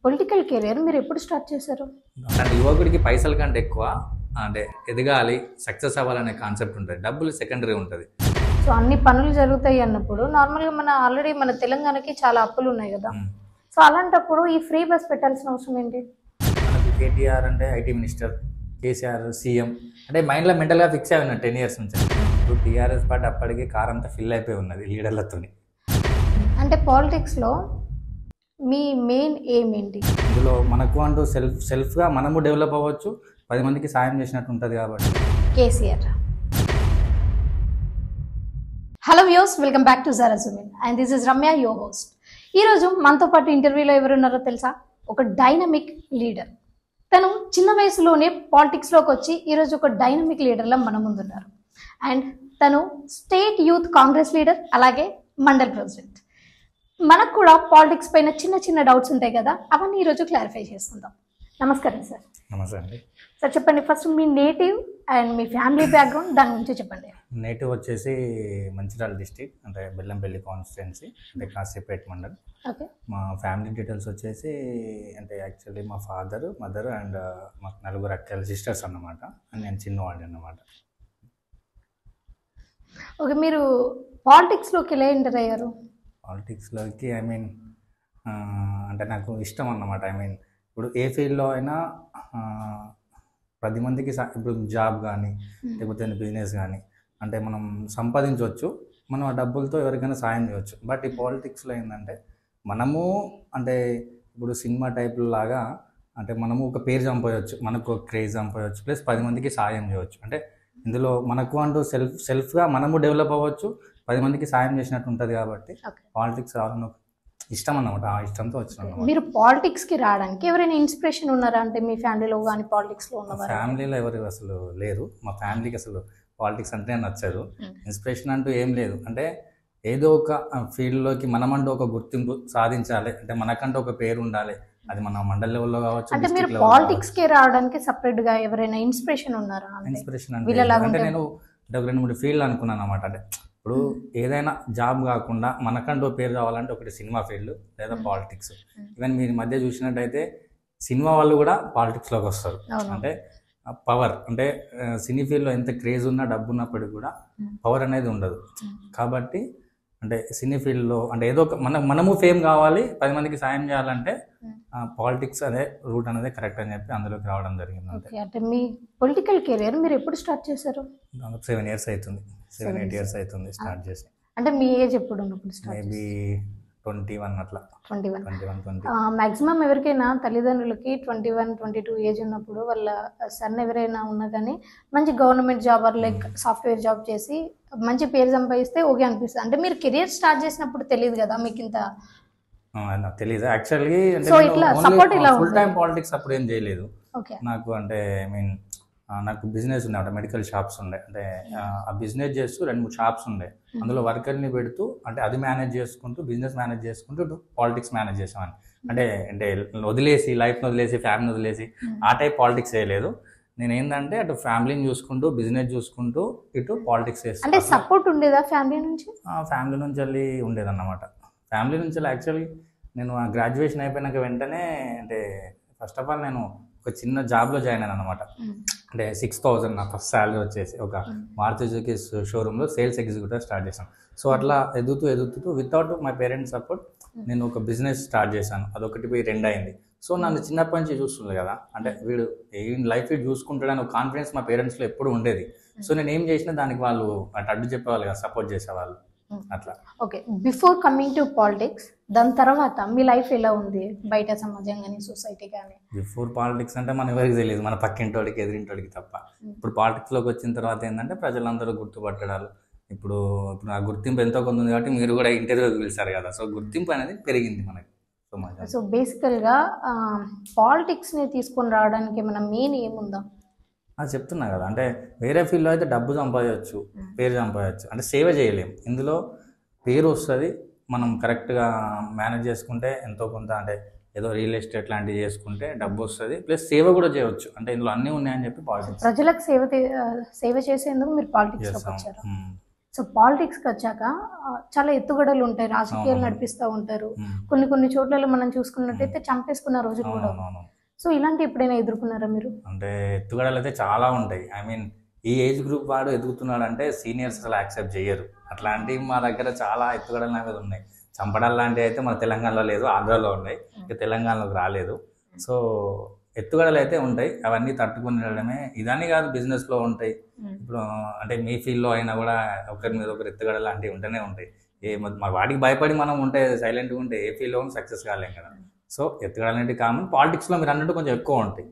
Political career మీరు ఎప్పుడు start చేశారు? అంటే యువకుడికి పైసల కంటే ఎక్కువ అంటే ఎదగాలి, సక్సెస్ అవ్వాలనే కాన్సెప్ట్ ఉంటుంది. డబ్బులు సెకండరీ ఉంటుంది. సో అన్ని పనులు జరుగుతాయి అన్నప్పుడు నార్మల్గా ఆల్రెడీ మన తెలంగాణకి చాలా అప్పులు ఉన్నాయి కదా. సో అలాంటప్పుడు ఈ ఫ్రీ బస్ పెట్టాల్సిన అవసరం ఏంటి? మనకు కేటీఆర్ అంటే ఐటీ మినిస్టర్, కేసీఆర్ సీఎం అంటే మైండ్లో మెంటల్గా ఫిక్స్ అయి ఉన్నాడు 10 years నుంచి. ఇప్పుడు టీఆర్ఎస్ పార్టీ అప్పటికి కారంతా ఫిల్ అయిపోయి ఉన్నది లీడర్లతో. అంటే పాలిటిక్స్లో మీ మెయిన్ ఎయిమ్ ఏంటి? ఇందులో మనకు అంటూ సెల్ఫ్గా మనము డెవలప్ అవ్వచ్చు, 10 మందికి సాయం చేసినట్టు ఉంటుంది కాబట్టి. KCR. Hello views, welcome back to జరా జుమిన్ and this is Ramya, your host. ఈరోజు మనతో పాటు ఇంటర్వ్యూలో ఎవరున్నారో తెలుసా? ఒక డైనమిక్ లీడర్. తను చిన్న వయసులోనే పాలిటిక్స్లోకి వచ్చి ఈరోజు ఒక డైనమిక్ లీడర్లా మన ముందున్నారు. అండ్ తను స్టేట్ యూత్ కాంగ్రెస్ లీడర్, అలాగే మండల్ ప్రెసిడెంట్. మనకు కూడా పాలిటిక్స్ పైన చిన్న చిన్న డౌట్స్ ఉంటాయి కదా, అవన్నీ ఈరోజు క్లారిఫై చేసుకుందాం. నమస్కారం సార్. నమస్తే అండి. సార్ చెప్పండి, first me native and me family background, దాని గురించి చెప్పండి. నేటివ్ వచ్చేసి మంచిర్యాల డిస్టిక్, అంటే బెల్లంపల్లి కాన్స్టిట్యున్సీ, అంటే కాశీపేట మండల్. ఓకే. మా ఫ్యామిలీ డీటెయిల్స్ వచ్చేసి అంటే యాక్చువల్లీ మా ఫాదర్, మదర్ అండ్ మాకు 4 అక్కలు, సిస్టర్స్ అన్నమాట. అండ్ నేను చిన్నవాడిని అన్నమాట. ఓకే, మీరు పాలిటిక్స్లోకి ఎలా ఎంటర్ అయ్యారు? పాలిటిక్స్లోకి అంటే నాకు ఇష్టం అన్నమాట. ఇప్పుడు ఏ ఫీల్డ్లో అయినా 10 మందికి ఇప్పుడు జాబ్ కానీ లేకపోతే బిజినెస్ కానీ అంటే మనం సంపాదించవచ్చు, మనం ఆ డబ్బులతో ఎవరికైనా సాయం చేయవచ్చు. బట్ ఈ పాలిటిక్స్లో ఏంటంటే మనము అంటే ఇప్పుడు సినిమా టైప్ లాగా అంటే మనము ఒక పేరు చంపేయచ్చు, మనకు ఒక క్రేజ్ చంపేయచ్చు, ప్లస్ 10 మందికి సాయం చేయవచ్చు. అంటే ఇందులో మనకు అంటూ సెల్ఫ్గా మనము డెవలప్ అవ్వచ్చు, 10 మందికి సాయం చేసినట్టు ఉంటుంది కాబట్టి పాలిటిక్స్ రావాలని ఇష్టం అన్నమాట. ఆ ఇష్టంతో వచ్చిన. మీరు పాలిటిక్స్కి రావడానికి ఎవరైనా ఇన్స్పిరేషన్ ఉన్నారా? అంటే మీ ఫ్యామిలీలో కానీ పాలిటిక్స్లో ఉన్నవారు? ఫ్యామిలీలో ఎవరు అసలు లేరు. మా ఫ్యామిలీకి అసలు పాలిటిక్స్ అంటే నచ్చదు. ఇన్స్పిరేషన్ అంటూ ఏం లేదు. అంటే ఏదో ఒక ఫీల్డ్లోకి మనమంటూ ఒక గుర్తింపు సాధించాలి, అంటే మనకంటూ ఒక పేరు ఉండాలి. అది మన మండల్ లెవెల్లో కావచ్చు. అంటే మీరు పాలిటిక్స్కి రావడానికి సపరేట్గా ఎవరైనా ఇన్స్పిరేషన్ ఉన్నారా? ఇన్స్పిరేషన్ అంటే నేను 2-3 ఫీల్డ్ అనుకున్నాను అన్నమాట. అంటే ఇప్పుడు ఏదైనా జాబ్ కాకుండా మనకంటూ పేరు కావాలంటే ఒకటి సినిమా ఫీల్డ్ లేదా పాలిటిక్స్. ఈవెన్ మీరు మధ్య చూసినట్టయితే సినిమా వాళ్ళు కూడా పాలిటిక్స్లోకి వస్తారు. అంటే పవర్, అంటే సినీ ఫీల్డ్లో ఎంత క్రేజ్ ఉన్నా డబ్బు ఉన్నప్పటికీ కూడా పవర్ అనేది ఉండదు. కాబట్టి అంటే సినీ ఫీల్డ్లో అంటే ఏదో ఒక మనము ఫేమ్ కావాలి, 10 మందికి సాయం చేయాలంటే పాలిటిక్స్ అదే రూట్ అనేది కరెక్ట్ అని చెప్పి అందులోకి రావడం జరిగింది. అంటే మీ పొలిటికల్ కెరీర్ మీరు ఎప్పుడు స్టార్ట్ చేశారు? 7 years అవుతుంది, 7-8 years అవుతుంది స్టార్ట్ చేసి. అంటే మీ ఏజ్ ఎప్పుడు ఉన్నప్పుడు స్టార్ట్? మేబీ 21 అట్లా. 21. మ్యాక్సిమం ఎవరికైనా తల్లిదండ్రులకి 21-22 ఏజ్ ఉన్నప్పుడు వాళ్ళ సన్ ఎవరైనా ఉన్నా కానీ మంచి government job or like software job చేసి మంచి పేరు సంపాదిస్తే ఓకే అనిపిస్తుంది. అంటే మీరు కెరియర్ స్టార్ట్ చేసినప్పుడు తెలియదు కదా మీకు ఇంత? నాకు తెలియదు యాక్చువల్లీ. ఫుల్ టైం పాలిటిక్స్ అప్పుడు ఏం చేయలేదు నాకు. అంటే నాకు బిజినెస్ ఉండే, అంటే మెడికల్ షాప్స్ ఉండే. అంటే ఆ బిజినెస్ చేస్తూ 2-3 షాప్స్ ఉండే. అందులో వర్కర్ని పెడుతూ అంటే అది మేనేజ్ చేసుకుంటూ, బిజినెస్ మేనేజ్ చేసుకుంటూ పాలిటిక్స్ మేనేజ్ చేసామని. అంటే వదిలేసి, లైఫ్ని వదిలేసి, ఫ్యామిలీని వదిలేసి ఆ టైప్ పాలిటిక్స్ చేయలేదు. నేను ఏంటంటే అటు ఫ్యామిలీని చూసుకుంటూ, బిజినెస్ చూసుకుంటూ, ఇటు పాలిటిక్స్ చేస్తాను. అంటే సపోర్ట్ ఉండేదా ఫ్యామిలీ నుంచి? ఫ్యామిలీ నుంచి వెళ్ళి ఉండేదన్నమాట. ఫ్యామిలీ నుంచి యాక్చువల్లీ నేను గ్రాడ్యుయేషన్ అయిపోయినాక వెంటనే అంటే ఫస్ట్ ఆఫ్ ఆల్ నేను ఒక చిన్న జాబ్లో జాయిన్ అయ్యాను అనమాట. అంటే 6,000 నా ఫస్ట్ శాలరీ వచ్చేసి ఒక మారుతి సుజుకి షోరూంలో సేల్స్ ఎగ్జిక్యూటివ్ స్టార్ట్ చేశాను. సో అట్లా ఎదుగుతూ వితౌట్ మై పేరెంట్స్ సపోర్ట్ నేను ఒక బిజినెస్ స్టార్ట్ చేశాను. అదొకటి పోయి 2 అయింది. సో నన్ను చిన్నప్పటి నుంచి చూస్తుంది కదా, అంటే వీడు లైఫ్ చూసుకుంటాడని ఒక కాన్ఫిడెన్స్ మా పేరెంట్స్లో ఎప్పుడు ఉండేది. సో నేను ఏం చేసినా దానికి వాళ్ళు అటు అడ్డు చెప్పేవాళ్ళు కదా, సపోర్ట్ చేసేవాళ్ళు అట్లా. Okay, before coming to politics, దాని తర్వాత మీ లైఫ్ ఎలా ఉంది బయట సమాజం కానీ సొసైటీ కానీ? బిఫోర్ పాలిటిక్స్ అంటే మన ఎవరికి తెలియదు, మన పక్కింటోడికి ఎదిరింటోడికి తప్ప. ఇప్పుడు పాలిటిక్స్లోకి వచ్చిన తర్వాత ఏంటంటే ప్రజలందరూ గుర్తుపట్టడాలు. ఇప్పుడు ఆ గుర్తింపు ఎంతో కొంత ఉంది కాబట్టి మీరు కూడా ఇంటర్వ్యూకి పిలిచారు కదా, సో గుర్తింపు అనేది పెరిగింది మనకి సమాజం. సో బేసికల్గా పాలిటిక్స్ని తీసుకొని రావడానికి ఏమైనా మెయిన్ ఏముందా? అది చెప్తున్నా కదా, అంటే వేరే ఫీల్డ్లో అయితే డబ్బు సంపాదించవచ్చు, పేరు సంపాదించవచ్చు, అంటే సేవ చేయలేము. ఇందులో పేరు వస్తుంది, మనం కరెక్ట్గా మేనేజ్ చేసుకుంటే ఎంతో కొంత, అంటే ఏదో రియల్ ఎస్టేట్ లాంటివి చేసుకుంటే డబ్బు వస్తుంది, ప్లస్ సేవ కూడా చేయవచ్చు. అంటే ఇందులో అన్నీ ఉన్నాయని చెప్పి పాలిటిక్స్. ప్రజలకు సేవ చేసేందుకు మీరు పాలిటిక్స్ వచ్చారు. సో పాలిటిక్స్కి వచ్చాక చాలా ఎత్తుగడలు ఉంటాయి, రాజకీయాలు నడిపిస్తూ ఉంటారు. కొన్ని చోట్లలో మనం చూసుకున్నట్టయితే చంపేసుకున్న రోజులు కూడా. సో ఇలాంటి ఎప్పుడైనా ఎదుర్కొన్నారా మీరు? అంటే ఎత్తుగడలు అయితే చాలా ఉంటాయి. ఐ మీన్ ఈ ఏజ్ గ్రూప్ వాడు ఎదుగుతున్నాడు అంటే సీనియర్స్ అసలు యాక్సెప్ట్ చేయరు. అట్లాంటివి మా దగ్గర చాలా ఎత్తుగడలు నా మీద ఉన్నాయి. చంపడాలు లాంటివి అయితే మన తెలంగాణలో లేదు, ఆంధ్రాలో ఉన్నాయి, ఇక తెలంగాణలోకి రాలేదు. సో ఎత్తుగడలు అయితే ఉంటాయి, అవన్నీ తట్టుకుని వెళ్ళడమే. ఇదని కాదు, బిజినెస్లో ఉంటాయి. ఇప్పుడు అంటే మీ ఫీల్డ్లో అయినా కూడా ఒకరి మీద ఒకరు ఎత్తుగడ లాంటివి ఉంటూనే ఉంటాయి. మా వాటికి భయపడి మనం ఉంటే సైలెంట్గా ఉంటే ఏ ఫీల్డ్లో సక్సెస్ కాలేం కదా. సో ఎత్తుగడలు అనేవి కామన్. పాలిటిక్స్లో మీరు అన్నట్టు కొంచెం ఎక్కువ ఉంటాయి.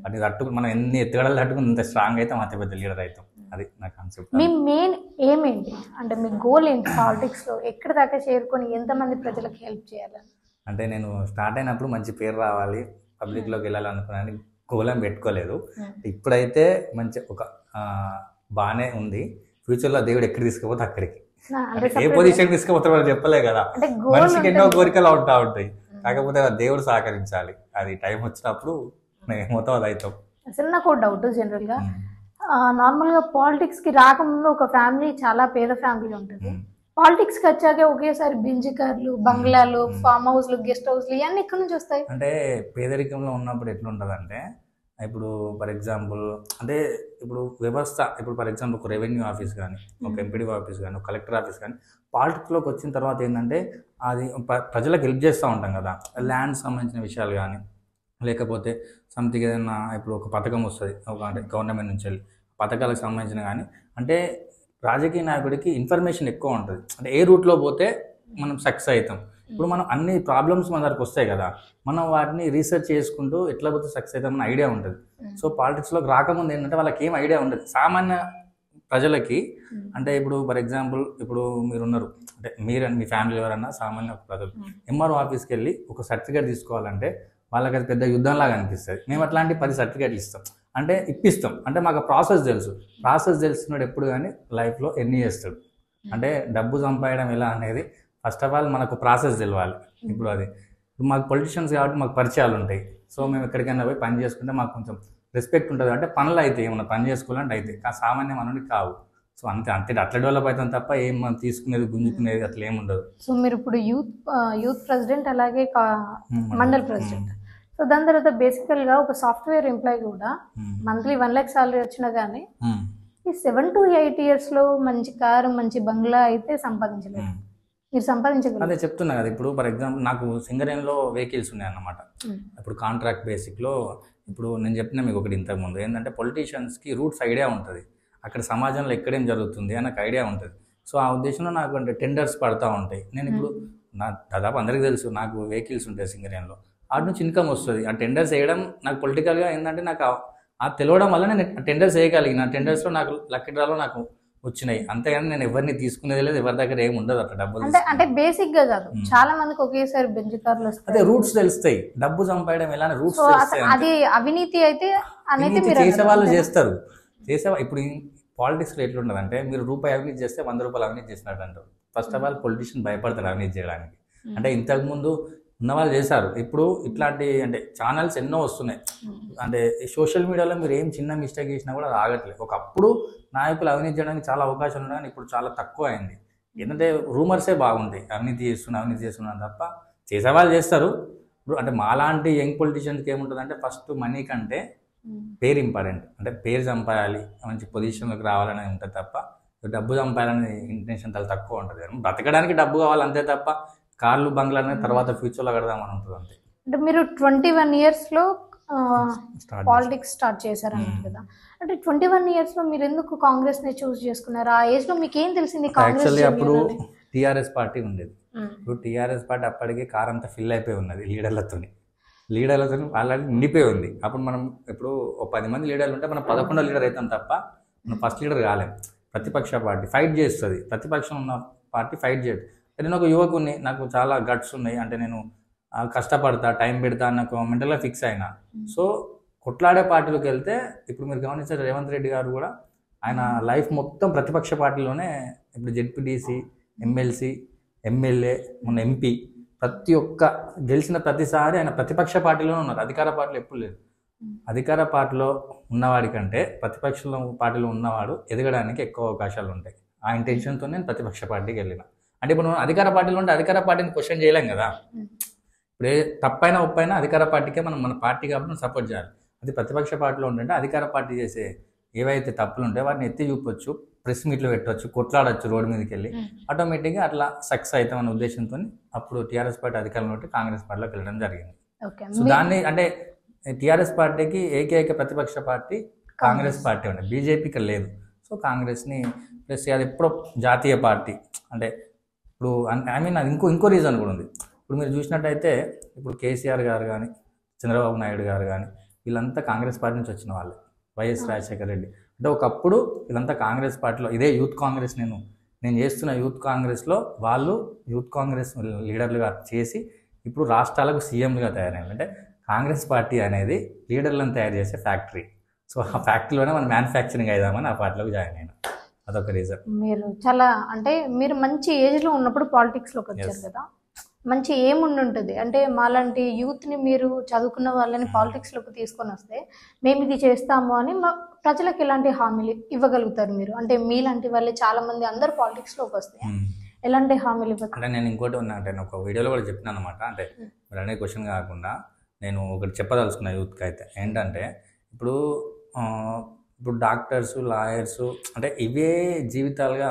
అది తట్టుకుని మనం ఎన్ని ఎత్తుగడలు తట్టుకుని ఇంత స్ట్రాంగ్ అయితే అంత పెద్ద లీడర్ అవుతాం. అది నా కాన్సెప్ట్. మీ మెయిన్ ఎయిమ్ ఏంటి, అంటే మీ గోల్ ఏంటి పాలిటిక్స్లో? ఎక్కడి దాకా చేరుకొని ఎంతమంది ప్రజలకు హెల్ప్ చేయాలని? అంటే నేను స్టార్ట్ అయినప్పుడు మంచి పేరు రావాలి, పబ్లిక్లోకి వెళ్ళాలనుకున్నాను, గోళం పెట్టుకోలేదు. ఇప్పుడైతే మంచి ఒక బాగానే ఉంది. ఫ్యూచర్లో దేవుడు ఎక్కడికి తీసుకుపోతే అక్కడికి, ఏ పొజిషన్ తీసుకుపోతారో వాళ్ళు చెప్పలే కదా. మనిషికి ఎన్నో కోరికలు ఉంటా ఉంటాయి, కాకపోతే దేవుడు సహకరించాలి. అది టైం వచ్చినప్పుడు మేము ఏమవుతాం అది అవుతాం. అసలు నాకు ఒక డౌట్, జనరల్గా నార్మల్గా పాలిటిక్స్కి రాకముందు ఒక ఫ్యామిలీ చాలా పేద ఫ్యామిలీ ఉంటుంది. పాలిటిక్స్కి వచ్చాక ఒకేసారి బెంజ్ కార్లు, బంగ్లాలు, ఫామ్ హౌస్లు, గెస్ట్ హౌస్లు ఇవన్నీ ఎక్కడి నుంచి వస్తాయి? అంటే పేదరికంలో ఉన్నప్పుడు ఎట్లుంటుందంటే, ఇప్పుడు ఫర్ ఎగ్జాంపుల్ అంటే ఇప్పుడు వ్యవస్థ, ఇప్పుడు ఫర్ ఎగ్జాంపుల్ ఒక రెవెన్యూ ఆఫీస్ కానీ, ఒక ఎంపీడీ ఆఫీస్ కానీ, ఒక కలెక్టర్ ఆఫీస్ కానీ, పాలిటిక్స్లోకి వచ్చిన తర్వాత ఏంటంటే అది ప్రజలకు హెల్ప్ చేస్తూ ఉంటాం కదా. ల్యాండ్ సంబంధించిన విషయాలు కానీ, లేకపోతే సంథింగ్ ఏదైనా ఇప్పుడు ఒక పథకం వస్తుంది, ఒక అంటే గవర్నమెంట్ నుంచి వెళ్ళి పథకాలకు సంబంధించిన కానీ, అంటే రాజకీయ నాయకుడికి ఇన్ఫర్మేషన్ ఎక్కువ ఉంటుంది. అంటే ఏ రూట్లో పోతే మనం సక్సెస్ అవుతాం. ఇప్పుడు మనం అన్ని ప్రాబ్లమ్స్ మన దగ్గరకు వస్తాయి కదా, మనం వాటిని రీసెర్చ్ చేసుకుంటూ ఎట్లా పోతే సక్సెస్ అవుతామని ఐడియా ఉంటుంది. సో పాలిటిక్స్లోకి రాకముందు ఏంటంటే వాళ్ళకి ఏం ఐడియా ఉండదు. సామాన్య ప్రజలకి అంటే ఇప్పుడు ఫర్ ఎగ్జాంపుల్ ఇప్పుడు మీరున్నారు, అంటే మీరు మీ ఫ్యామిలీ ఎవరన్నా సామాన్య ప్రజలు ఎంఆర్ఓ ఆఫీస్కి వెళ్ళి ఒక సర్టిఫికేట్ తీసుకోవాలంటే వాళ్ళకి అది పెద్ద యుద్ధంలాగా అనిపిస్తుంది. మేము అట్లాంటి 10 సర్టిఫికేట్లు ఇస్తాం, అంటే ఇప్పిస్తాం. అంటే మాకు ప్రాసెస్ తెలుసు. ప్రాసెస్ తెలిసినాడు ఎప్పుడు కానీ లైఫ్లో ఎన్ని చేస్తాడు. అంటే డబ్బు సంపాదడం ఎలా అనేది ఫస్ట్ ఆఫ్ ఆల్ మనకు ప్రాసెస్ తెలియాలి. ఇప్పుడు అది మాకు పొలిటీషియన్స్ కాబట్టి మాకు పరిచయాలు ఉంటాయి. సో మేము ఎక్కడికైనా పోయి పని చేసుకుంటే మాకు కొంచెం రెస్పెక్ట్ ఉంటుంది. అంటే పనులు అయితే ఏమన్నా పని చేసుకోవాలంటే అయితే సామాన్య మనకి కావు. సో అంతే అట్లా డెవలప్ అవుతాం తప్ప ఏం మనం తీసుకునేది గుంజుకునేది అట్లా ఏముండదు. సో మీరు ఇప్పుడు యూత్ ప్రెసిడెంట్, అలాగే మండల్ ప్రెసిడెంట్. సో దాని తర్వాత బేసికల్గా ఒక సాఫ్ట్వేర్ ఎంప్లాయీ కూడా మంత్లీ 1 lakh సాలరీ వచ్చినా కానీ ఈ 7 to 8 yearsలో మంచి కారు, మంచి బంగ్లా అయితే సంపాదించలేదు. మీరు సంపాదించగలరు. అదే చెప్తున్నా కదా. ఇప్పుడు ఫర్ ఎగ్జాంపుల్ నాకు సింగరేణిలో వెహికల్స్ ఉన్నాయన్నమాట. ఇప్పుడు కాంట్రాక్ట్ బేసిక్లో ఇప్పుడు నేను చెప్పిన మీకు ఒకటి ఇంతకుముందు ఏంటంటే పొలిటీషియన్స్కి రూట్స్ ఐడియా ఉంటుంది, అక్కడ సమాజంలో ఎక్కడేం జరుగుతుంది అని నాకు ఐడియా ఉంటుంది. సో ఆ ఉద్దేశంలో నాకు అంటే టెండర్స్ పడతా ఉంటాయి. నేను ఇప్పుడు దాదాపు అందరికీ తెలుసు నాకు వెహికల్స్ ఉంటాయి సింగరేణిలో, వాటి నుంచి ఇన్కమ్ వస్తుంది. ఆ టెండర్స్ వేయడం నాకు పొలిటికల్గా ఏంటంటే నాకు ఆ తెలియడం వల్ల నేను టెండర్స్ వేయగలిగిన. టెండర్స్లో నాకు లక్కీ డ్రాలో నాకు వచ్చినాయి. అంతేగాని నేను ఎవరిని తీసుకునేది లేదు, ఎవరి దగ్గర ఏమి ఉండదు అట్లా డబ్బులు. అంటే బేసిక్ గా కాదు, చాలా మందికి ఒకేసారి బెంజ్ కార్లు వస్తాయి. అదే రూట్స్ తెలుస్తాయి, డబ్బు సంపాదడం ఎలా రూట్స్ తెలుస్తాయి. అది అవినీతి అయితే అనేది చేసేవాళ్ళు చేస్తారు. ఇప్పుడు పాలిటిక్స్లో ఎట్లుంటుంది అంటే మీరు రూపాయి అవినీతి చేస్తే 100 రూపాయలు అవినీతి చేసినట్టు అంటారు. ఫస్ట్ ఆఫ్ ఆల్ పొలిటీషియన్ భయపడతారు అవినీతి చేయడానికి. అంటే ఇంతకుముందు ఉన్నవాళ్ళు చేశారు, ఇప్పుడు ఇట్లాంటి అంటే ఛానల్స్ ఎన్నో వస్తున్నాయి. అంటే సోషల్ మీడియాలో మీరు ఏం చిన్న మిస్టేక్ చేసినా కూడా అది ఆగట్లేదు. ఒకప్పుడు నాయకులు అవినీతి చేయడానికి చాలా అవకాశాలు ఉన్నాయి, కానీ ఇప్పుడు చాలా తక్కువ అయింది. ఏంటంటే రూమర్సే బాగుంటాయి, అవినీతి చేస్తున్నాను తప్ప చేసేవాళ్ళు చేస్తారు. ఇప్పుడు అంటే మాలాంటి యంగ్ పొలిటీషియన్స్కి ఏముంటుందంటే ఫస్ట్ మనీ కంటే పేరు ఇంపార్టెంట్. అంటే పేరు సంపాదాలి, మంచి పొజిషన్లోకి రావాలని ఉంటుంది తప్ప డబ్బు సంపాదాలనే ఇంటెన్షన్ చాలా తక్కువ ఉంటుంది. బ్రతకడానికి డబ్బు కావాలి అంతే తప్ప కార్లు బంగ్లా అనేది తర్వాత ఫ్యూచర్లో కడదామని ఉంటుంది అంతే. అంటే మీరు 21 yearsలో పాలిటిక్స్ స్టార్ట్ చేశారన్నట్టు కదా. అంటే 21 yearsలో మీరు ఎందుకు కాంగ్రెస్ని చూస్ చేసుకున్నారు? ఆ ఏజ్లో మీకు ఏం తెలిసింది? యాక్చువల్లీ అప్పుడు టీఆర్ఎస్ పార్టీ ఉండేది. ఇప్పుడు టీఆర్ఎస్ పార్టీ అప్పటికే కార్ అంతా ఫిల్ అయిపోయి ఉన్నది లీడర్లతో ఆల్రెడీ నిండిపోయి ఉంది. అప్పుడు మనం ఇప్పుడు 10 మంది లీడర్లు ఉంటే మనం 11వ లీడర్ అవుతాం తప్ప మనం ఫస్ట్ లీడర్ కాలేం. ప్రతిపక్ష పార్టీ ఫైట్ చేస్తుంది, ప్రతిపక్షం ఉన్న పార్టీ ఫైట్ చేయదు. నేను ఒక యువకుని, నాకు చాలా గట్స్ ఉన్నాయి, అంటే నేను కష్టపడతా, టైం పెడతా, నాకు మెంటల్గా ఫిక్స్ అయినా. సో కొట్లాడే పార్టీలోకి వెళ్తే ఇప్పుడు మీరు గమనించారు రేవంత్ రెడ్డి గారు కూడా ఆయన లైఫ్ మొత్తం ప్రతిపక్ష పార్టీలోనే. ఇప్పుడు జెడ్పీటీసీ, ఎమ్మెల్సీ, ఎమ్మెల్యే, మొన్న ఎంపీ, ప్రతి ఒక్క గెలిచిన ప్రతిసారి ఆయన ప్రతిపక్ష పార్టీలోనే ఉన్నారు, అధికార పార్టీలో ఎప్పుడు లేదు. అధికార పార్టీలో ఉన్నవాడి కంటే ప్రతిపక్ష పార్టీలో ఉన్నవాడు ఎదగడానికి ఎక్కువ అవకాశాలు ఉంటాయి. ఆ ఇంటెన్షన్తో నేను ప్రతిపక్ష పార్టీకి వెళ్ళిన. అంటే ఇప్పుడు మనం అధికార పార్టీలో ఉంటే అధికార పార్టీని క్వశ్చన్ చేయలేం కదా. ఇప్పుడు తప్పైనా ఒప్పైనా అధికార పార్టీకే మనం మన పార్టీ కాబట్టి సపోర్ట్ చేయాలి. అది ప్రతిపక్ష పార్టీలో ఉంటే అధికార పార్టీ చేసే ఏవైతే తప్పులు ఉంటాయో వాటిని ఎత్తి చూపొచ్చు, ప్రెస్ మీట్లు పెట్టవచ్చు, కొట్లాడచ్చు రోడ్డు మీదకి వెళ్ళి. ఆటోమేటిక్గా అట్లా సక్సెస్ అవుతామన్న ఉద్దేశంతో అప్పుడు టీఆర్ఎస్ పార్టీ అధికారంలో ఉంటే కాంగ్రెస్ పార్టీలోకి వెళ్ళడం జరిగింది. సో దాన్ని అంటే టీఆర్ఎస్ పార్టీకి ఏకైక ప్రతిపక్ష పార్టీ కాంగ్రెస్ పార్టీ ఉండే, బీజేపీకి లేదు. సో కాంగ్రెస్ని ప్లస్ అది ఎప్పుడో జాతీయ పార్టీ అంటే ఇప్పుడు ఐ మీన్ అది ఇంకో రీజన్ కూడా ఉంది. ఇప్పుడు మీరు చూసినట్టయితే ఇప్పుడు కేసీఆర్ గారు కానీ చంద్రబాబు నాయుడు గారు కానీ వీళ్ళంతా కాంగ్రెస్ పార్టీ నుంచి వచ్చిన వాళ్ళే. వైఎస్ రాజశేఖర రెడ్డి అంటే ఒకప్పుడు వీళ్ళంతా కాంగ్రెస్ పార్టీలో ఇదే యూత్ కాంగ్రెస్ నేను చేస్తున్న యూత్ కాంగ్రెస్లో వాళ్ళు యూత్ కాంగ్రెస్ లీడర్లుగా చేసి ఇప్పుడు రాష్ట్రాలకు సీఎంలుగా తయారైంది. అంటే కాంగ్రెస్ పార్టీ అనేది లీడర్లను తయారు చేసే ఫ్యాక్టరీ. సో ఆ ఫ్యాక్టరీలోనే మనం మ్యానుఫ్యాక్చరింగ్ అయిదామని ఆ పార్టీలోకి జాయిన్ అయినా. అదొక రీజన్. మీరు చాలా అంటే మీరు మంచి ఏజ్లో ఉన్నప్పుడు పాలిటిక్స్లోకి వచ్చారు కదా, మంచి ఏముండి ఉంటుంది అంటే మాలాంటి యూత్ని మీరు చదువుకున్న వాళ్ళని పాలిటిక్స్లోకి తీసుకొని వస్తే మేము ఇది చేస్తాము అని ప్రజలకు ఎలాంటి హామీలు ఇవ్వగలుగుతారు మీరు? అంటే మీలాంటి వాళ్ళే చాలామంది అందరూ పాలిటిక్స్లోకి వస్తే ఎలాంటి హామీలు ఇవ్వగలుగుతారు? అంటే నేను ఇంకోటి ఉన్నా అంటే నేను ఒక వీడియోలో కూడా చెప్పినాను అనమాట. అంటే మీరు అనే క్వశ్చన్ కాకుండా నేను ఒకటి చెప్పదలుచుకున్న యూత్కి అయితే ఏంటంటే ఇప్పుడు డాక్టర్స్, లాయర్స్ అంటే ఇవే జీవితాలుగా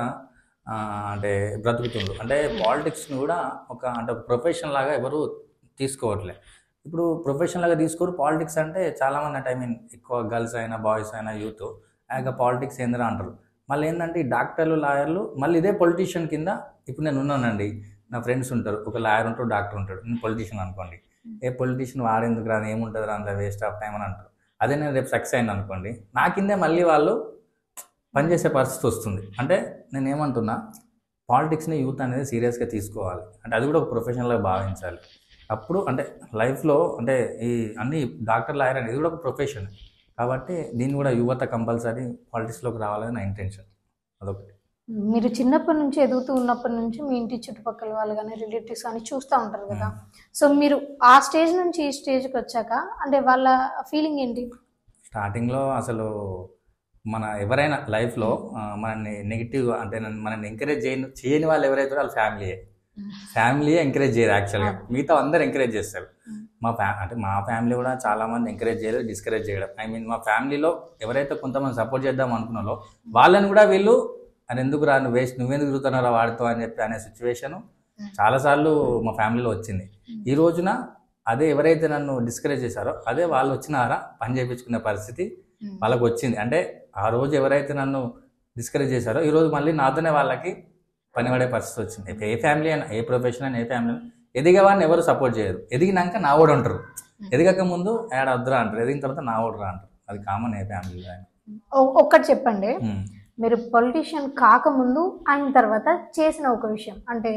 అంటే బ్రతుకుతుండ్రు. అంటే పాలిటిక్స్ని కూడా ఒక ప్రొఫెషన్ లాగా ఎవరు తీసుకోవట్లే. ఇప్పుడు ప్రొఫెషన్ లాగా తీసుకోరు. పాలిటిక్స్ అంటే చాలామంది అంటే ఐ మీన్ ఎక్కువ గర్ల్స్ అయినా బాయ్స్ అయినా యూత్ పాలిటిక్స్ ఏందిరా అంటారు. మళ్ళీ ఏంటంటే ఈ డాక్టర్లు, లాయర్లు మళ్ళీ ఇదే పొలిటీషియన్ కింద. ఇప్పుడు నేను ఉన్నానండి, నా ఫ్రెండ్స్ ఉంటారు, ఒక లాయర్ ఉంటాడు, డాక్టర్ ఉంటాడు, నేను పొలిటీషియన్ అనుకోండి. ఏ పొలిటీషియన్ వాడేందుకు రాని ఏముంటుంది రా అంత వేస్ట్ ఆఫ్ టైం అని అంటారు. అదే నేను రేపు సక్సెస్ అయింది అనుకోండి, నా కిందే మళ్ళీ వాళ్ళు పనిచేసే పరిస్థితి వస్తుంది. అంటే నేను ఏమంటున్నా, పాలిటిక్స్ని యూత్ అనేది సీరియస్గా తీసుకోవాలి. అంటే అది కూడా ఒక ప్రొఫెషనల్గా భావించాలి. అప్పుడు అంటే లైఫ్లో అంటే ఈ అన్ని డాక్టర్, లాయర్ అనేది కూడా ఒక ప్రొఫెషన్ కాబట్టి దీన్ని కూడా యువత కంపల్సరీ పాలిటిక్స్లోకి రావాలని నా ఇంటెన్షన్. అదొకటి. మీరు చిన్నప్పటి నుంచి ఎదుగుతూ ఉన్నప్పటి నుంచి మీ ఇంటి చుట్టుపక్కల వాళ్ళు కానీ రిలేటివ్స్ కానీ చూస్తూ ఉంటారు కదా, సో మీరు ఆ స్టేజ్ నుంచి ఈ స్టేజ్కి వచ్చాక అంటే వాళ్ళ ఫీలింగ్ ఏంటి? స్టార్టింగ్లో అసలు మన ఎవరైనా లైఫ్లో మనల్ని నెగిటివ్ అంటే మనల్ని ఎంకరేజ్ చేయని వాళ్ళు ఎవరైతే వాళ్ళ ఫ్యామిలీయే ఎంకరేజ్ చేయరు. యాక్చువల్గా మిగతా అందరూ ఎంకరేజ్ చేస్తారు. మా ఫ్యామిలీ కూడా చాలామంది ఎంకరేజ్ చేయలేదు, డిస్కరేజ్ చేయడం. ఐ మీన్ మా ఫ్యామిలీలో ఎవరైతే కొంతమంది సపోర్ట్ చేద్దాం అనుకున్నారో వాళ్ళని కూడా వీళ్ళు అని ఎందుకు రా నువ్వెందుకు తిరుగుతున్నారా వాడుతావు అని చెప్పి అనే సిచ్యువేషను చాలాసార్లు మా ఫ్యామిలీలో వచ్చింది. ఈ రోజున అదే ఎవరైతే నన్ను డిస్కరేజ్ చేశారో అదే వాళ్ళు వచ్చినారా పని చేయించుకునే పరిస్థితి వాళ్ళకి వచ్చింది. అంటే ఆ రోజు ఎవరైతే నన్ను డిస్కరేజ్ చేశారో ఈరోజు మళ్ళీ నాతోనే వాళ్ళకి పని పడే పరిస్థితి వచ్చింది. ఏ ఫ్యామిలీ అయినా, ఏ ప్రొఫెషన్ అయినా, ఏ ఫ్యామిలీ అయినా ఎదిగేవాడిని ఎవరు సపోర్ట్ చేయరు. ఎదిగినాక నా ఓడు అంటారు, ఎదిగక ముందు ఏడ వద్దురా అంటారు, ఎదిగిన తర్వాత నా ఓడురా అంటారు. అది కామన్ ఏ ఫ్యామిలీలో అయినా. ఒక్కటి చెప్పండి, మీరు పొలిటీషియన్ కాకముందు అయిన తర్వాత చేసిన ఒక విషయం, అంటే